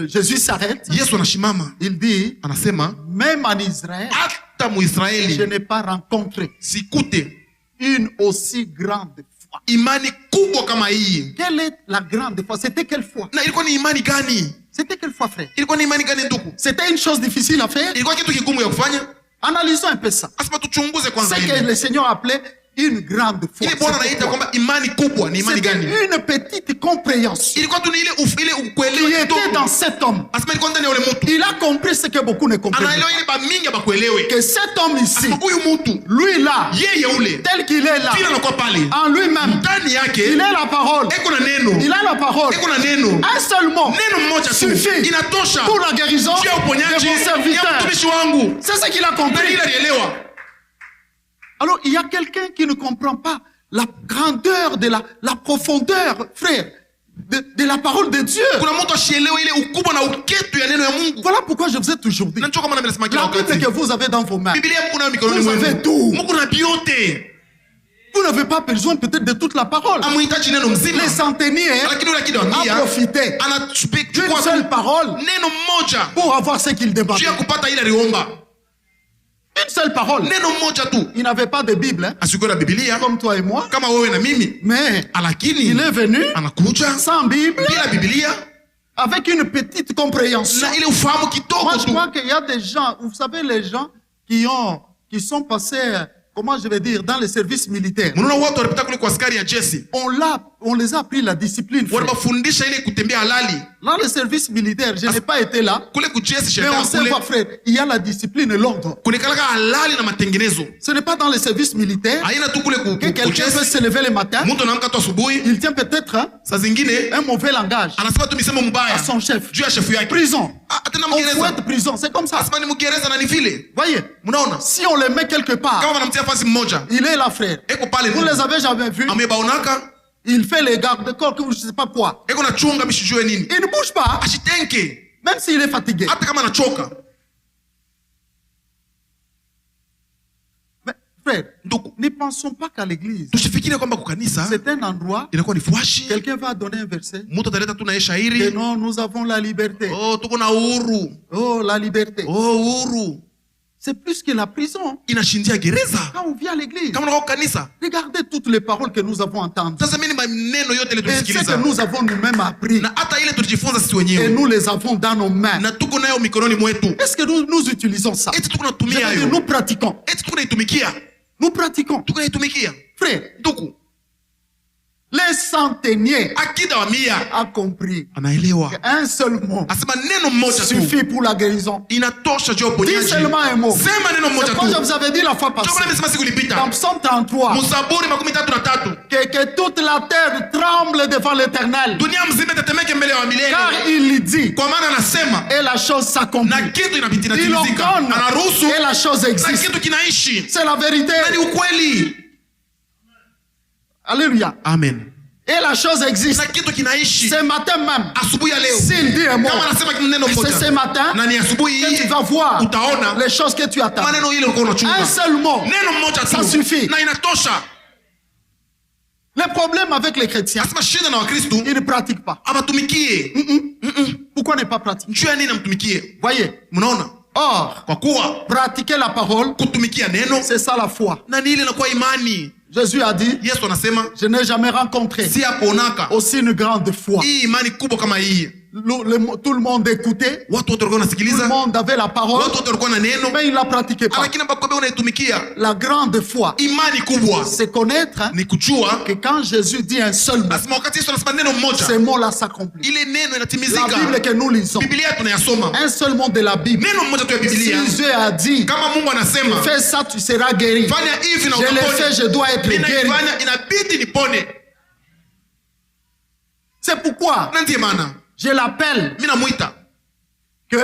Jésus s'arrête. Yesu anashimama, Il dit, anasema même en Israël, hata je Muisraeli n'ai pas rencontré sikute une aussi grande foi. imani kubwa kama hii. Quelle est la grande foi? C'était quelle foi? Na ilikuwa ni imani gani? C'était quelle foi, frère? Ilikuwa ni imani gani ndugu? C'était une chose difficile à faire? Ilikuwa kitu kigumu ya kufanya? Analysons un peu ça. Asema tuchunguze kwanza C'est que hili. le Seigneur appelait une grande foi. Ile Bwana C'était anaita quoi? kwamba imani kubwa ni imani C'était gani? une petite compréhension Ilikuwa tu ni ile ile qui ukuelewa était kidogo. dans cet homme. Asema ilikuwa ndani ya ule mtu. Il a compris ce que beaucoup ne comprennent Anaelewa pas. ile ba mingi bakuelewe. Que cet homme ici, Asema huyu mtu lui là, yeye ule tel qu'il est là, vile anakuwa pale en lui-même, ndani yake il a la parole. eko na neno, Il a la parole. eko na neno, Un seul mot neno moja tu suffit inatosha pour la guérison juu ya de uponyaji mon ya serviteur. mtumishi wangu. C'est ce qu'il a Na compris. ile alielewa. Alors, il y a quelqu'un qui ne comprend pas la grandeur de la profondeur, frère, de la parole de Dieu. Kuna mtu ashielewe ile ukubwa na uketu ya neno ya Mungu. Voilà pourquoi je vous ai toujours dit. Na njoo kama nimesema kila La Bible wakati. que vous avez dans vos mains, Biblia Mungu nayo mikononi vous mwenu. avez tout. Mungu na vyote. Vous n'avez pas besoin peut-être de toute la parole. Les centeniers ont profité d'une seule parole pour avoir ce qu'ils demandaient. Une seule parole. Il n'avait pas de Bible, hein, comme toi et moi. Mais il est venu sans Bible, avec une petite compréhension. Moi, je crois qu'il y a des gens, vous savez, les gens qui sont passés, comment je vais dire, dans les services militaires. On les a appris la discipline. Dans le service militaire, je n'ai pas été là. Mais on sait pas, frère, il y a la discipline et l'ordre. Ce n'est pas dans le service militaire que quelqu'un peut se lever le matin. Il tient peut-être un mauvais langage à son chef. Prison. On fouette prison, c'est comme ça. Voyez, si on le met quelque part, il est là, frère. Vous les avez jamais vus? Il fait les gardes-corps que je ne sais pas quoi. Il ne bouge pas. Même s'il est fatigué. Mais frère, ne pensons pas qu'à l'église, c'est un endroit, quelqu'un va donner un verset. Que non, nous avons la liberté. Oh, la liberté. C'est plus que la prison. Quand on vient à l'église, regardez toutes les paroles que nous avons entendues. Et ce que nous avons nous-mêmes appris. Et nous les avons dans nos mains. Est-ce que nous utilisons ça? Nous pratiquons. Nous pratiquons. Frère, les centeniers a compris qu'un seul mot suffit pour la guérison. Dis seulement un mot. C'est comme je vous avais dit la fois passée. Dans Psaume 33, que toute la terre tremble devant l'Éternel. Car il dit, et la chose s'accomplit. Il ordonne, et la chose existe. C'est la vérité. Alléluia. Amen. Et la chose existe. Ce matin même, s'il dit un mot, c'est ce matin que tu vas voir les choses que tu attends. Un seul mot, ça suffit. Le problème avec les chrétiens, ils ne pratiquent pas. Pourquoi ne pas pratiquer? Voyez. Or, pratiquer la parole, c'est ça la foi. Jésus a dit, je n'ai jamais rencontré aussi une grande foi. Tout le monde écoutait, tout le monde avait la parole, mais il ne la pratiquait pas. La grande foi, c'est connaître que quand Jésus dit un seul mot, ce mot-là s'accomplit. La Bible que nous lisons, un seul mot de la Bible, si Jésus a dit, fais ça, tu seras guéri. Je l'ai fait, je dois être guéri. C'est pourquoi je l'appelle que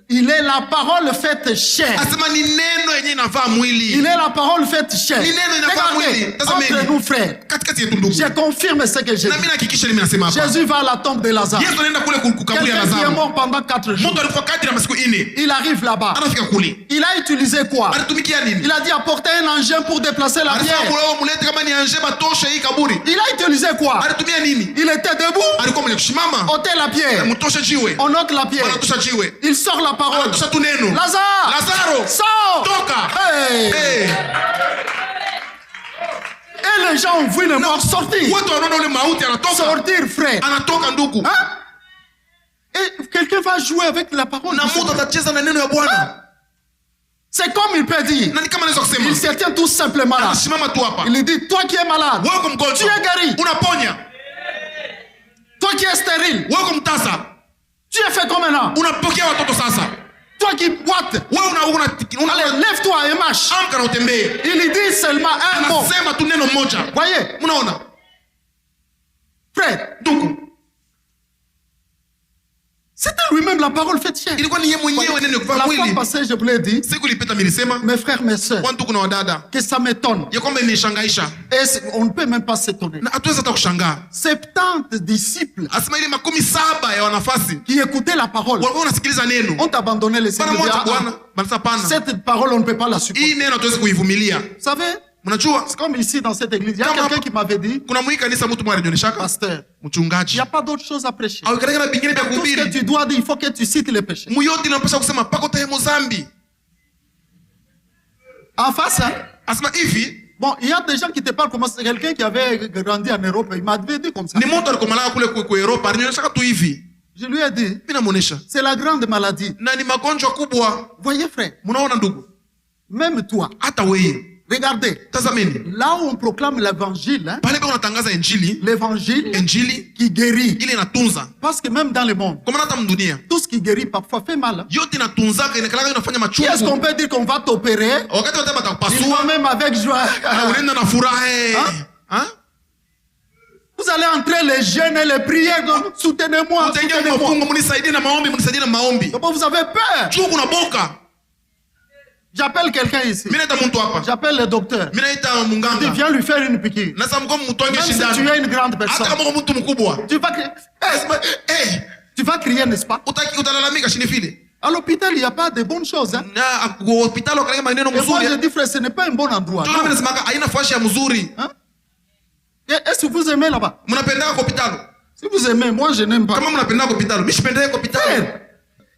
il est la parole faite chair. Il est la parole faite chair. Regardez, entre nous frères, je confirme ce que j'ai dit. Jésus va à la tombe de Lazare. Quelqu'un qui est mort pendant 4 jours. Il arrive là-bas. Il a utilisé quoi? Il a dit apporter un engin pour déplacer la pierre. Il a utilisé quoi? Il était debout. Ôtez la pierre. On ôte la pierre. Il sort la parole. Lazare, sors. Hey. Et les gens ont vu le mort sortir. Sortir, frère. Hein? Et quelqu'un va jouer avec la parole. C'est comme il peut dire. Il se tient tout simplement là. Il dit, toi qui es malade, tu es guéri. Toi qui es stérile, tu es fait comme un an. Toi qui boite, allez, lève-toi et marche. Il dit seulement un mot. Voyez, frère, c'était lui-même la parole faite chair. La fois passée, je vous l'ai dit, mes frères, mes soeurs, que ça m'étonne. Et on ne peut même pas s'étonner. 70 disciples qui écoutaient la parole ont abandonné les Seigneur. Cette parole, on ne peut pas la supporter. Vous savez, C'est comme ici dans cette église. Il y a quelqu'un qui m'avait dit, pasteur, il n'y a pas d'autre chose à prêcher. Tout ce que tu dois dire, il faut que tu cites les péchés. En face, hein? Bon, il y a des gens qui te parlent comme c'est quelqu'un qui avait grandi en Europe. Il m'avait dit comme ça. Je lui ai dit, c'est la grande maladie. Voyez frère, même toi, regardez, là où on proclame l'évangile, hein, l'évangile qui guérit. Parce que même dans le monde, tout ce qui guérit parfois fait mal. Est-ce qu'on peut dire qu'on va t'opérer? Il va même avec joie. Hein? Vous allez entrer les jeûnes et les prières, soutenez-moi. Vous avez peur. J'appelle quelqu'un ici. J'appelle le docteur. Je dis, viens lui faire une piqûre. Même si tu es une grande personne. Tu vas crier. Tu vas crier, n'est-ce pas? À l'hôpital, il n'y a pas de bonnes choses. Hein? Et moi, je dis, frère, ce n'est pas un bon endroit. Hein? Est-ce que vous aimez là-bas? Si vous aimez, moi, je n'aime pas.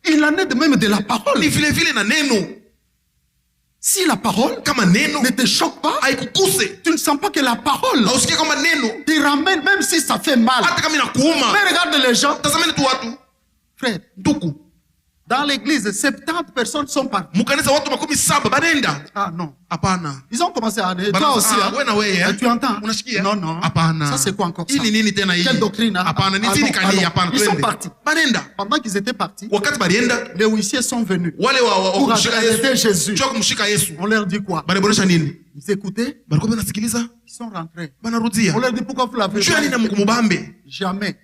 Il en est de même de la parole. Si la parole ne te choque pas, tu ne sens pas que la parole te ramène, même si ça fait mal. Mais regarde les gens. Frère, dans l'église, 70 personnes sont parties. Ah non. Ils ont commencé à dire, toi aussi, hein? Tu entends? Non, non. Ça c'est quoi encore ça? Quelle doctrine? Hein? Ils sont partis. Pendant qu'ils étaient partis, les huissiers sont venus pour arrêter Jésus. On leur dit quoi? Ils écoutaient. Ils sont rentrés. On leur dit pourquoi vous l'avez fait? Jamais.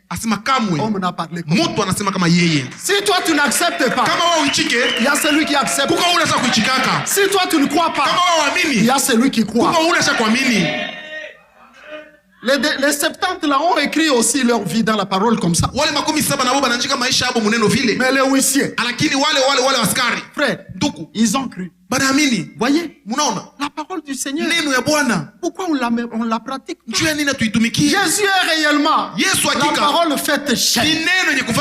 Homme n'a parlé comme ça. Si toi tu n'acceptes pas, il y a celui qui accepte. Si toi tu ne crois pas, il y a celui qui croit. Les 70 là ont écrit aussi leur vie dans la parole comme ça. Mais les huissiers, frère, ils ont cru. Voyez, la parole du Seigneur. Pourquoi on la pratique pas? Jésus est réellement la parole faite chair. Vous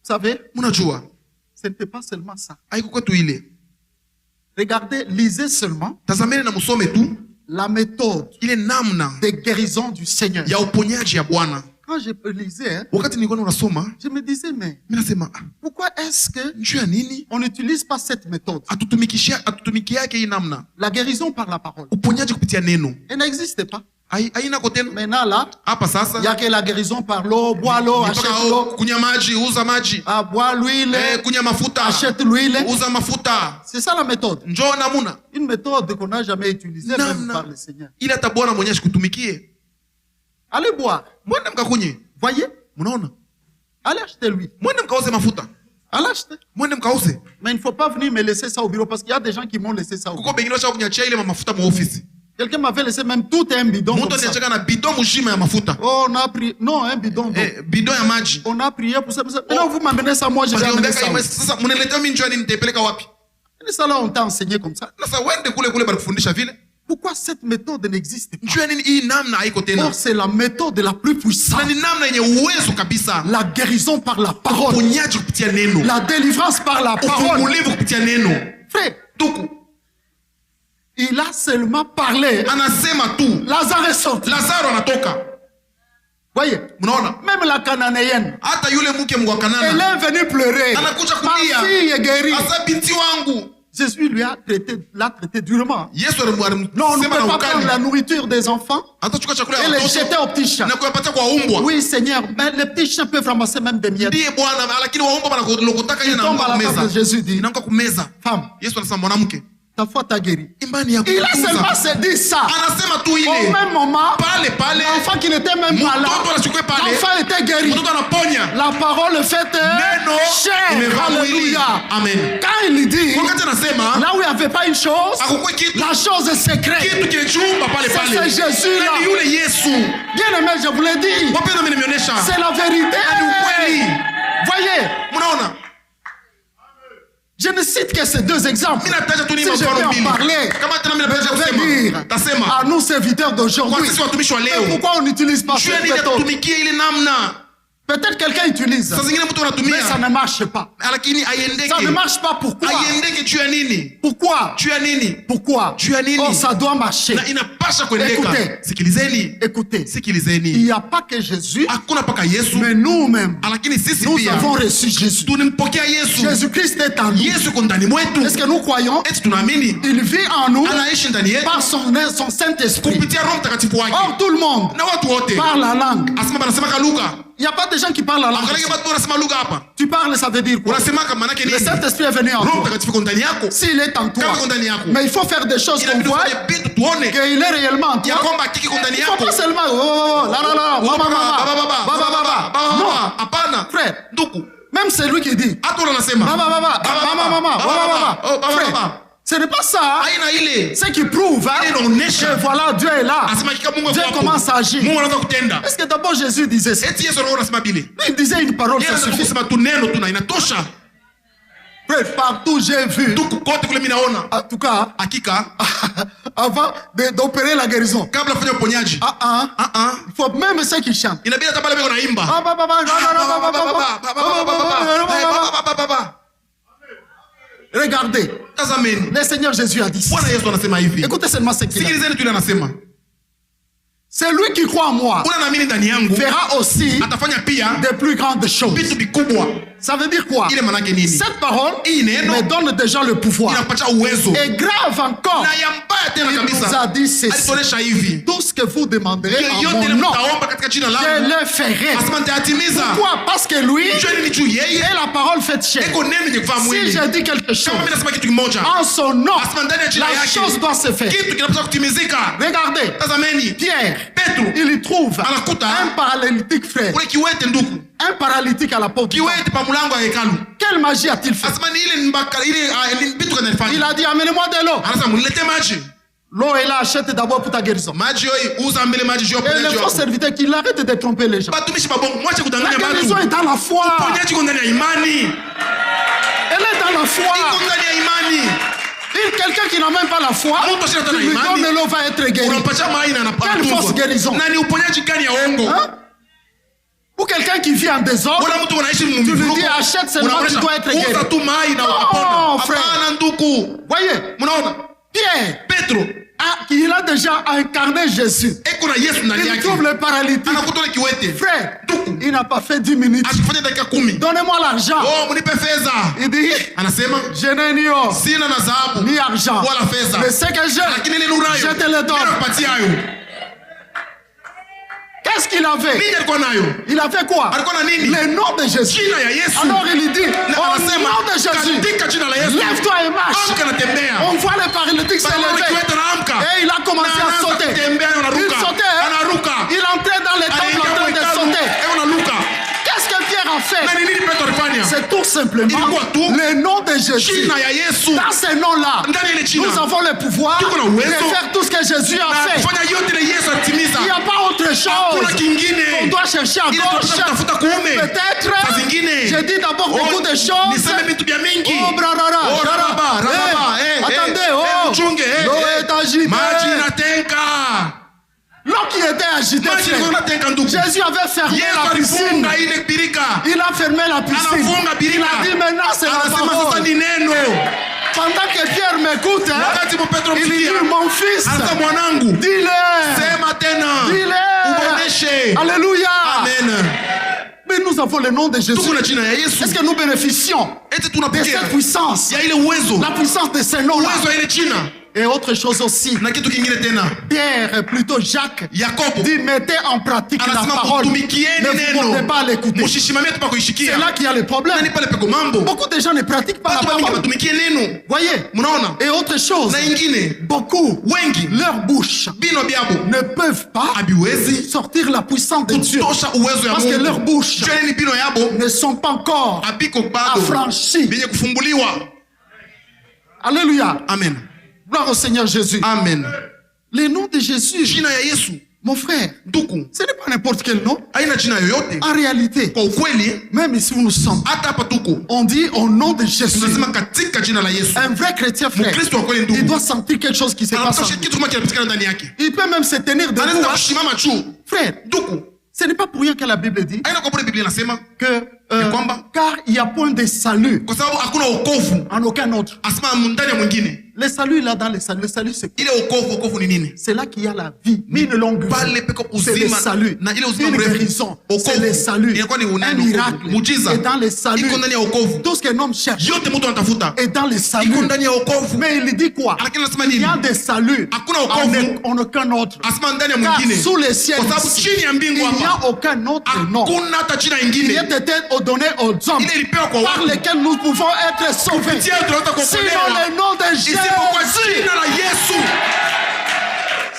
savez, ce n'était pas seulement ça. Regardez, lisez seulement la méthode de guérison du Seigneur. Quand je lisais, je me disais, mais pourquoi est-ce qu'on n'utilise pas cette méthode? La guérison par la parole. Elle n'existe pas. Maintenant là, il n'y a que la guérison par l'eau. Bois l'eau, achète l'eau. Bois l'huile, achète l'huile. C'est ça la méthode. Une méthode qu'on n'a jamais utilisée même par le Seigneur. Allez boire. Voyez? Allez acheter l'huile. Allez acheter. Mais il ne faut pas venir me laisser ça au bureau parce qu'il y a des gens qui m'ont laissé ça au bureau. Quelqu'un m'avait laissé même tout un bidon. On a pris. Non, un bidon. On a prié pour ça. Maintenant, vous m'amenez ça, moi je vais amener ça. Et ça là, on t'a enseigné comme ça. Pourquoi cette méthode n'existe pas? Or, c'est la méthode la plus puissante. La guérison par la parole. La délivrance par la parole. Frère, il a seulement parlé. Lazare est sorti. Voyez, même la cananéenne, elle est venue pleurer. Ma fille est guérie. Jésus l'a traité durement. Non, on ne peut pas prendre la nourriture des enfants et les jeter aux petits chats. Oui, Seigneur, mais les petits chats peuvent ramasser même des miettes. Il tombe à la table de Jésus dit, femme, ta foi t'a guéri. Il a seulement dit ça. Au même moment, l'enfant qui n'était même pas là, l'enfant était guéri. La parole faite chair. Alléluia. Amen. Quand il dit, là où il n'y avait pas une chose, la chose est secrète. C'est Jésus là. Bien aimé, je vous l'ai dit. C'est la vérité. Voyez. Je ne cite que ces deux exemples. Si je vais en parler, je vais dire à nous serviteurs d'aujourd'hui, pourquoi on n'utilise pas cette méthode? Peut-être quelqu'un utilise, mais ça ne marche pas. Ça ne marche pas. Pourquoi? Pourquoi? Oh, ça doit marcher. Écoutez. Il n'y a pas que Jésus, mais nous-mêmes, nous avons reçu Jésus. Jésus-Christ est en nous. Est-ce que nous croyons? Il vit en nous par son Saint-Esprit. Or, tout le monde parle la langue. Il n'y a pas de gens qui parlent la langue. Tu parles, ça veut dire quoi? Le Saint-Esprit est venu en toi. S'il est en toi, mais il faut faire des choses qu'on voit qu'il est réellement en toi. Il ne faut pas seulement non, frère. Même c'est lui qui dit ce n'est pas ça. C'est qui prouve que voilà, Dieu est là. Dieu commence à agir. Est-ce que d'abord Jésus disait ça? Il disait une parole, ça suffit. Frère, partout j'ai vu. En tout cas, avant d'opérer la guérison, il faut même ceux qui chantent. Regardez, le Seigneur Jésus a dit ça. Écoutez seulement ce qu'il a dit. C'est lui qui croit en moi fera aussi de plus grandes choses. Ça veut dire quoi? Cette parole me donne déjà le pouvoir. Et grave encore, il nous a dit ceci: tout ce que vous demanderez en mon nom, je le ferai. Pourquoi? Parce que lui est la parole faite chair. Si je dis quelque chose en son nom, la chose doit se faire. Regardez, Pierre, il y trouve un paralytique, frère. Un paralytique à la porte. Quelle magie a-t-il fait? Il a dit: amenez-moi de l'eau. L'eau est là, achète d'abord pour ta guérison. Et le faux serviteur qui arrête de tromper les gens. La guérison est dans la foi. Elle est dans la foi. Quelqu'un qui n'a même pas la foi, tu lui donnes l'eau, va être guéri. Quelle fausse guérison? Ou quelqu'un qui vit en désordre, tu lui dis: achète seulement, tu dois être guéri. Non, frère. Voyez, Pierre, il a déjà incarné Jésus. Il trouve le paralytique. Frère, il n'a pas fait 10 minutes. Donnez-moi l'argent. Il dit: je n'ai ni or ni argent, mais ce que j'ai, je te le donne. Qu'est-ce qu'il avait? Il avait quoi? Le nom de Jésus. Alors il dit: au nom de Jésus, lève-toi et marche. On voit le paralytique se lever. Et il a commencé à sauter. Il sautait. Il entrait dans les temples en train de sauter. Qu'est-ce que Pierre a fait? C'est tout simplement le nom de Jésus. Dans ce nom-là, nous avons le pouvoir de faire tout ce que Jésus a fait. Il n'y a pas autre chose qu'on doit chercher à gauche. Peut-être, j'ai dit d'abord beaucoup de choses. Oh, brarara. Attendez, l'eau est agitée. L'eau qui était agitée, Jésus avait fermé la piscine. Il a fermé la piscine. Il a dit: maintenant c'est la parole. Pendant que Pierre m'écoute, il dit: mon fils, dis-le. Dis-le. Alléluia. Amen. Mais nous avons le nom de Jésus. Est-ce que nous bénéficions de cette puissance? La puissance de ce nom-là. Et autre chose aussi, Pierre, plutôt Jacques, dit: mettez en pratique la parole. Ne vous portez pas à l'écouter. C'est là qu'il y a le problème. Beaucoup de gens ne pratiquent pas la parole. Voyez? Et autre chose, beaucoup, leur bouche ne peuvent pas sortir la puissance de Dieu. Parce que leurs bouches ne sont pas encore affranchies. Alléluia. Amen. Gloire au Seigneur Jésus. Amen. Le nom de Jésus Mon frère, ndugu, ce n'est pas n'importe quel nom. haina jina yoyote. En réalité, Kwa ukweli, même ici où nous sommes, hata hapa tuko, on dit au nom de Jésus. tunasema katika jina la Yesu. Un vrai chrétien, frère, Mkristo wa kweli ndugu, il doit sentir quelque chose qui se passe en anapaswa lui. kitu kama kinapatikana ndani yake. Il peut même se tenir debout. Anaweza Hein. kusimama juu. Frère, Ndugu, ce n'est pas pour rien que la Bible dit haina kwa bure Biblia inasema que kwamba car il n'y a point de salut kwa sababu hakuna wokovu en aucun autre. asema ndani ya mwingine. Le salut là dans le salut. Le salut c'est Ile wokovu ni nini? c'est là qu'il y a la vie, une longue vie. Pale peko C'est le uzima salut. na ile uzima Une mrefu. guérison. C'est le salut. Inakuwa ni Un unani miracle. muujiza. Et dans le salut, Iko ndani ya wokovu. tout ce qu'un homme cherche Yote mtu anatafuta. est dans le salut. Iko ndani ya wokovu. Mais il dit quoi? Lakini anasema Il y nini? a des saluts Hakuna wokovu en aucun autre. asema ndani ya Car mwingine. sous le ciel, Kwa sababu ici, chini ya il mbingu n'y a hapa aucun autre nom. hakuna hata jina Il ingine est été donné aux hommes ile ilipewa kwa par watu lesquels nous pouvons être sauvés. kupitia tunaweza Sinon kuokolewa le nom de isipokuwa Jésus. jina la Yesu.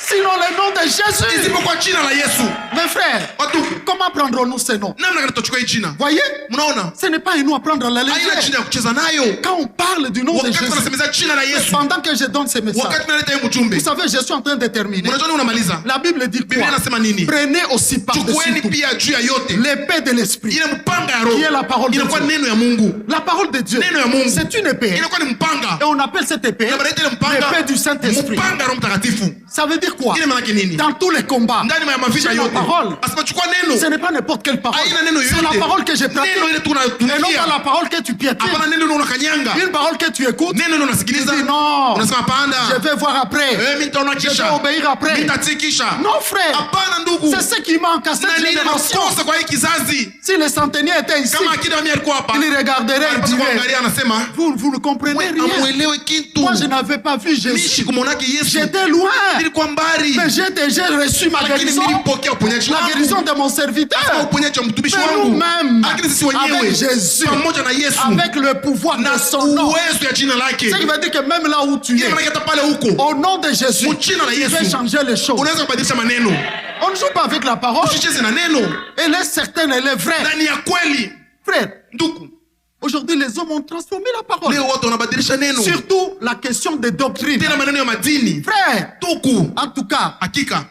Sinon le nom de Jésus. Isipokuwa jina la Yesu. Mes frères, Watu, comment prendrons-nous ce nom? namna gani tutachukua hii jina? Voyez, Mnaona? ce n'est pas à nous à prendre à la Haina légère. jina ya kucheza nayo. Quand on parle du nom de Wakati Jésus, tunasemeza jina la Yesu, pendant que je donne ce message, wakati naleta hii mjumbe, vous savez, je suis en train de terminer. mnajua nini unamaliza? La Bible dit Biblia quoi? inasema nini? Prenez aussi par-dessus Chukueni tout pia juu ya yote l'épée de l'esprit, ile mpanga ya qui est la roho parole de inakuwa Dieu. neno ya Mungu. La parole de Dieu, Neno ya Mungu c'est une épée. inakuwa ni mpanga. Et on appelle cette épée Na banaita ile mpanga l'épée du Saint-Esprit. mpanga wa Roho Mtakatifu. Ça veut dire quoi? Ile maana yake nini? Dans tous les combats, Ndani ya mavita c'est la yote. parole. Asema chukua neno. Ce n'est pas n'importe quelle parole. Haina neno C'est la yoyote. parole que j'ai pratique. Neno ile Et non tunatumikia. pas la parole que tu piétines. Hapana neno unakanyanga. Une parole que tu écoutes. Neno Tu unasikiliza. dis non. Unasema hapana. Je vais voir après. Mimi nitaona Je vais kisha. obéir après. Nitatii kisha. Non, frère. Hapana ndugu. C'est ce qui manque à cette Na nini génération. nakosa kwa hii kizazi? Si le centenier était ici, Kama akida mimi alikuwa hapa. il regarderait et Alipaswa dirait, kuangalia anasema, vous ne comprenez rien. amuelewe kitu. Moi, je n'avais pas vu Jésus. Mishi kumonake Yesu. J'étais loin. Nilikuwa mbali. Mais j'ai déjà reçu ma Lakini guérison. nilipokea uponyaji La wangu. guérison de mon serviteur. Uponyaji wa mtumishi Mais wangu. nous-mêmes, Lakini sisi wenyewe avec Jésus, pamoja na Yesu avec le pouvoir na de son nom. uwezo ya jina lake. Ce qui veut dire que même là où tu Ile es, maana hata pale huko au nom de Jésus, Mchina la tu Yesu. peux changer les choses. unaweza kubadilisha maneno. On ne joue pas avec la parole. Usicheze na neno. Elle est certaine, elle est vraie. Na ni ya kweli. Frère, Ndugu, aujourd'hui les hommes ont transformé la parole. leo watu wanabadilisha neno. Surtout la question des doctrines. Tena maneno ya madini. Frère, Ndugu, en tout cas, hakika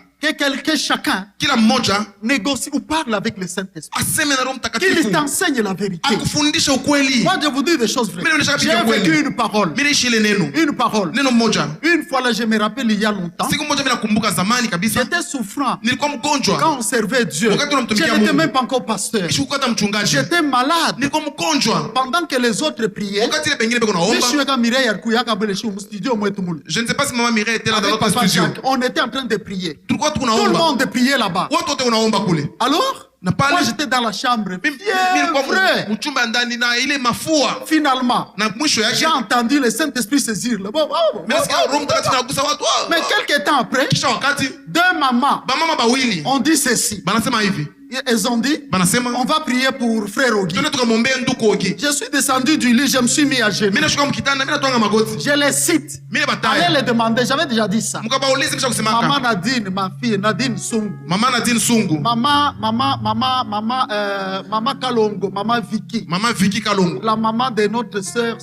que chacun kila mmoja négocie ou parle avec le Saint-Esprit. aseme na Roho Qu'il Mtakatifu. t'enseigne la vérité. Akufundisha ukweli. Moi, je vous dis des choses vraies. Mimi naonyesha J'ai vitu vya vécu kweli. une parole. Mimi naishi ile neno. Une parole. Neno moja. Une fois là, je me rappelle il y a longtemps, Siku moja mimi nakumbuka zamani kabisa. j'étais souffrant. Nilikuwa mgonjwa. Quand on servait Dieu, Wakati je tunamtumikia n'étais Mungu. même pas encore pasteur. Sikuwa hata mchungaji. J'étais malade. Nilikuwa mgonjwa. Pendant que les autres priaient, Wakati ile pengine beko naomba. Mishueka Mireille alikuya mbele shi studio mwetu mule. Je ne sais pas si maman Mireille était là dans Avec notre Papa studio. Jacques, on était en train de prier. Tulikuwa Tout le tunaomba. monde priait là-bas. Watu wote wanaomba kule. Alors, Na pale moi j'étais dans la chambre. mimi Bien nilikuwa vrai. mchumba ndani na ile mafua. Finalement, Na mwisho yake j'ai entendu le Saint-Esprit saisir. Là. mimi nasikia Roho Mtakatifu anagusa watu. Mais quelques temps après, Kisha wakati deux mamans bamama bawili ont dit ceci. banasema hivi. Elles ont dit, Banasema on va prier pour frère Ogi. twende tukamwombee ndugu Ogi. Je suis descendu du lit, je me suis mis à genoux. Mimi nashuka mkitanda, mimi natwanga magoti. Je les cite. Mimi Allez bataya. les demander, j'avais déjà dit ça. Mkabaulize kisha Maman kusemaka. Nadine, ma fille, Nadine Sungu. Mama Nadine Sungu. Maman Kalongo, maman Vicky. Mama Vicky Kalongo. La maman de notre sœur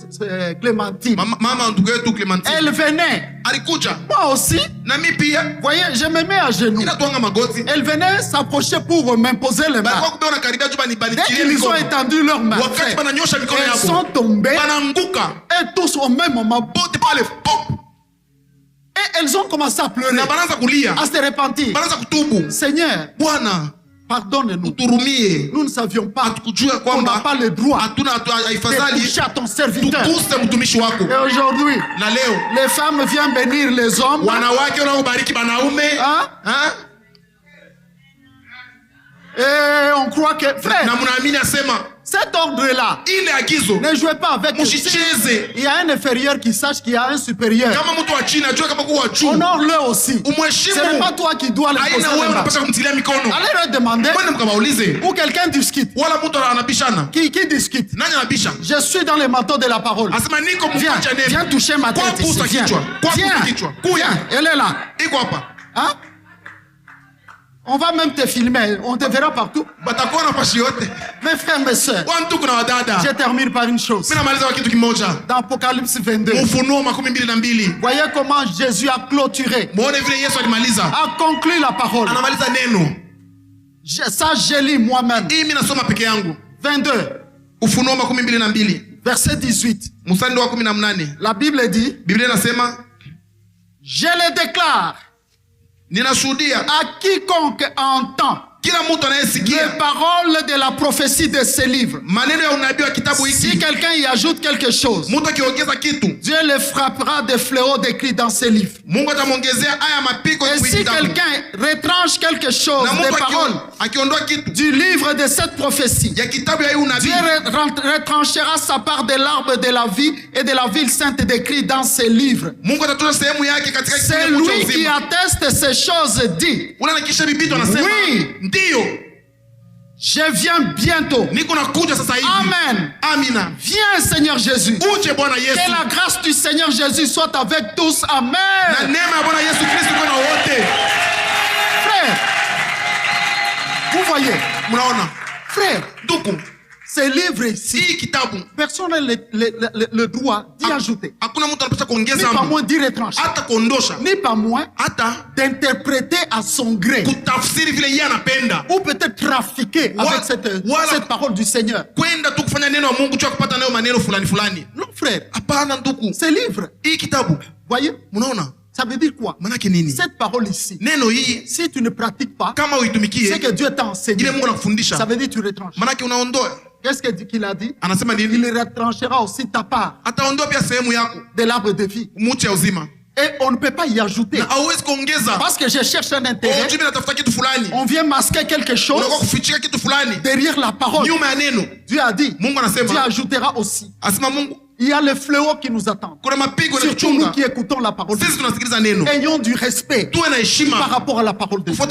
Clémentine. Mama ndugu yetu Clementine. Elle venait. Alikuja. Moi aussi. Na mimi pia. Voyez, je me mets à genoux. Mimi natwanga magoti. Elle venait s'approcher pour m'imposer les mains. Balikuwa kubeona karibia juba Dès nibarikie qu'ils ont mikono. étendu leurs mains, Wakati bananyosha mikono elles yako. sont tombées Banaanguka. et tous au même moment. Bote pale pop. Et elles ont commencé à pleurer, Na banaanza kulia. à se repentir. Banaanza kutubu. Seigneur, Bwana, pardonne-nous. uturumie. Nous ne savions pas Hatukujua qu'on n'a kwamba pas le droit hatuna de haifadhali toucher à ton serviteur. tukuse mtumishi wako. Et aujourd'hui, Na leo les femmes viennent bénir les hommes. wanawake wanaobariki wanaume. Hein? Hein? Et on croit que, Na frère, mnaamini asema cet ordre-là, ile agizo ne jouez pas avec eux. msicheze. Il y a un inférieur qui sache qu'il y a un supérieur. Kama mtu wa chini ajue kama kuwa juu. Honore-le aussi. Ce Umheshimu. n'est pas toi qui dois le Haina poser wewe les mains. unapaswa kumtilia mikono. Allez leur demander, Mwende mkawaulize. ou quelqu'un discute. Wala mtu anabishana. Qui discute? Nani anabisha? Je suis dans le manteau de la parole. Asema niko Viens, mkacha neno. viens toucher ma Kwa tête ici. kusa Viens, kichwa. Kwa kusa viens, kichwa. Kuya. viens. Elle est là. Iko hapa. Hein? On va même te filmer, on te verra partout. Mes frères, mes sœurs, je termine par une chose. Dans Apocalypse 22, voyez comment Jésus a clôturé, a conclu la parole. Ça, je lis moi-même. 22, verset 18. La Bible dit, je le déclare à quiconque entend les paroles de la prophétie de ce livre. Si quelqu'un y ajoute quelque chose, Dieu le frappera de fléaux décrits dans ce livre. Et si quelqu'un retranche quelque chose des paroles du livre de cette prophétie, Dieu retranchera sa part de l'arbre de la vie et de la ville sainte décrite dans ce livre. C'est lui qui atteste ces choses dit. Oui. Je viens bientôt. Amen. Amina. Viens, Seigneur Jésus. Que la grâce du Seigneur Jésus soit avec tous. Amen. Frère, vous voyez, frère, ce livre ici, personne n'a le droit d'y ajouter, ni pas moins d'y retrancher, ni pas moins d'interpréter à son gré, ou peut-être trafiquer avec cette parole du Seigneur. Non, frère, ce livre, voyez, ça veut dire quoi? Cette parole ici, si tu ne pratiques pas, c'est que Dieu t'a enseigné. Ça veut dire que tu retranches. Qu'est-ce qu'il a dit? Il retranchera aussi ta part de l'arbre de vie. Et on ne peut pas y ajouter. Parce que je cherche un intérêt. On vient masquer quelque chose derrière la parole. Dieu a dit, Dieu ajoutera aussi. Il y a le fléau qui nous attend. Surtout nous qui écoutons la parole de Dieu. Ayons du respect par rapport à la parole de Dieu.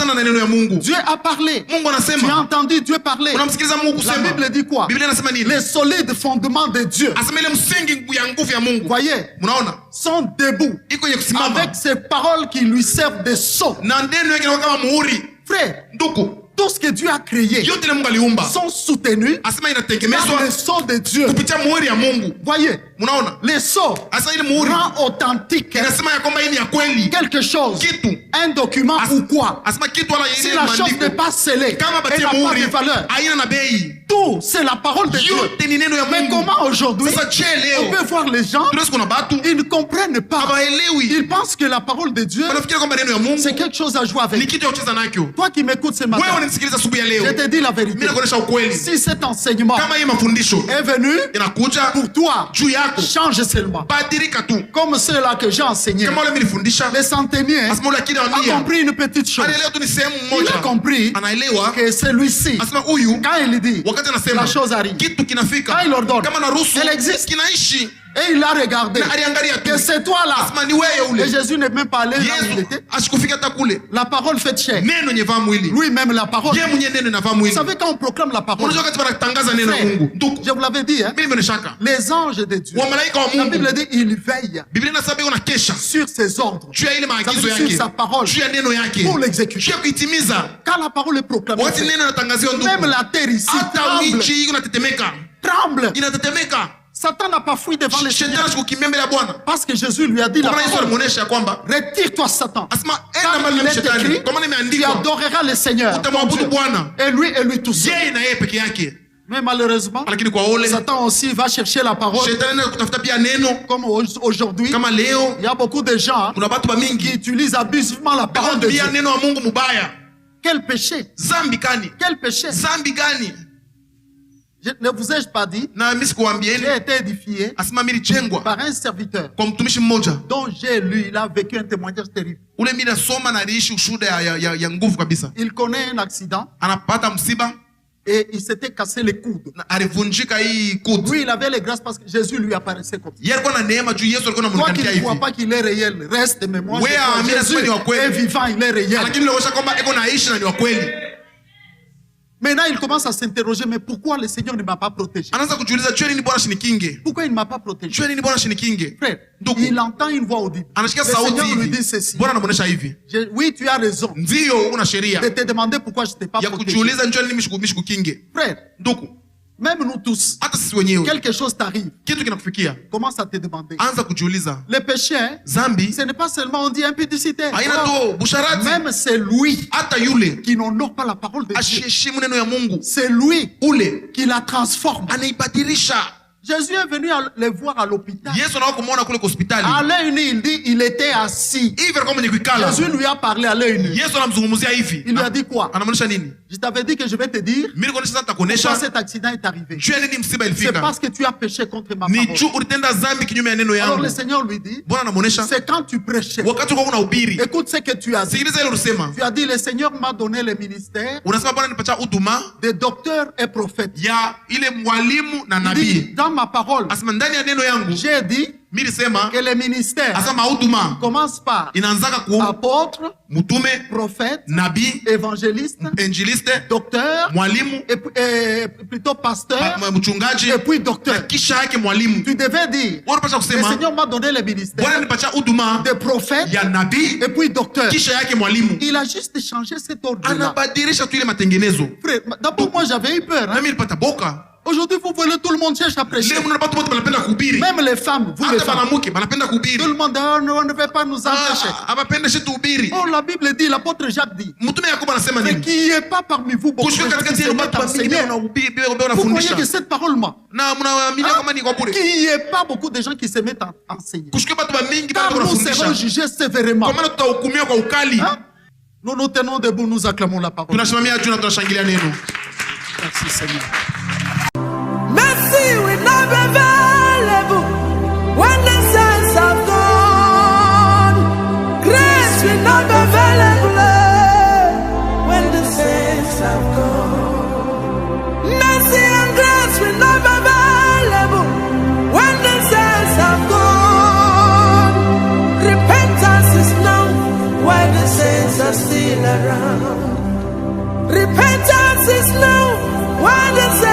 Dieu a parlé. Tu as entendu Dieu parler. La Bible dit quoi? Les solides fondements de Dieu, voyez, sont debout avec ces paroles qui lui servent de sceau. Frère, tout ce que Dieu a créé sont soutenus par le sceau de Dieu. Voyez, le sceau rend authentique quelque chose, un document ou quoi. Si la chose n'est pas scellée, elle n'a pas de valeur. Tout, c'est la parole de Dieu. Mais comment aujourd'hui on peut voir les gens, ils ne comprennent pas. Ils pensent que la parole de Dieu, c'est quelque chose à jouer avec. Toi qui m'écoutes ce matin, je te dis la vérité. Si cet enseignement est venu pour toi, change seulement. Comme ceux-là que j'ai enseigné. Les centeniers ont compris une petite chose. Il a compris que celui-ci, quand il dit, la chose arrive. Quand il ordonne, elle existe. Et il a regardé que c'est toi là. Et Jésus n'est même pas allé là où il était. La parole fait chair. Lui-même la parole. Vous savez quand on proclame la parole, je vous l'avais dit, hein? Les anges de Dieu, la Bible dit ils veillent sur ses ordres, sur sa parole, pour l'exécuter. Quand la parole est proclamée, même la terre ici tremble. Satan n'a pas fui devant le Seigneur parce que Jésus lui a dit la parole. Retire-toi Satan. Car il est écrit, tu adoreras le Seigneur ton Dieu, et lui tout seul. Mais malheureusement, Satan aussi va chercher la parole. Comme aujourd'hui, il y a beaucoup de gens qui utilisent abusivement la parole de Dieu. Quel péché! Quel péché! Ne vous ai-je pas dit? J'ai été édifié par un serviteur dont j'ai lu, il a vécu un témoignage terrible. Il connaît un accident et il s'était cassé les coudes. Lui, il avait les grâces parce que Jésus lui apparaissait comme ça. Toi qui ne crois pas qu'il est réel, reste, mais moi, Jésus est vivant, il est réel. Maintenant, il commence à s'interroger, mais pourquoi le Seigneur ne m'a pas protégé? Pourquoi il ne m'a pas protégé? Frère, il entend une voix audible. Le Seigneur lui dit ceci. Oui, tu as raison de te demander pourquoi je ne t'ai pas protégé. Frère, même nous tous, quelque chose t'arrive, commence à te demander. Le péché, ce n'est pas seulement on dit impudicité. Même c'est lui qui n'honore pas la parole de Dieu. C'est lui qui la transforme. Jésus est venu les voir à l'hôpital. À l'œil nu, il dit, il était assis. Jésus lui a parlé à l'œil nu. Il lui a dit quoi? Je t'avais dit que je vais te dire pourquoi cet accident est arrivé. C'est parce que tu as péché contre ma parole. Alors le Seigneur lui dit, c'est quand tu prêchais. Écoute ce que tu as dit. Tu as dit, le Seigneur m'a donné le ministère de docteur et prophète. Il dit, dans ma parole, j'ai dit que le ministère commence par apôtre, prophète, évangéliste, docteur, et plutôt pasteur, et puis docteur. Tu devais dire, le Seigneur m'a donné le ministère de prophète, et puis docteur. Il a juste changé cet ordre-là. Frère, d'abord moi j'avais eu peur. Aujourd'hui, vous voyez, tout le monde cherche à prêcher. Même les femmes, vous les femmes. Tout le monde, on ne veut pas nous empêcher. Oh, la Bible dit, l'apôtre Jacques dit, mais qu'il n'y ait pas parmi vous beaucoup de gens qui se mettent à enseigner. Vous voyez que cette parole-là, qu'il n'y ait pas beaucoup de gens qui se mettent à enseigner. Car nous serons jugés sévèrement. Nous nous tenons debout, nous acclamons la parole. Merci Seigneur. Mercy will not be available when the saints have gone. Grace will not be available when the saints have gone. Mercy and grace will not be available when the saints have gone. Repentance is known while the saints are still around. Repentance is known while the saints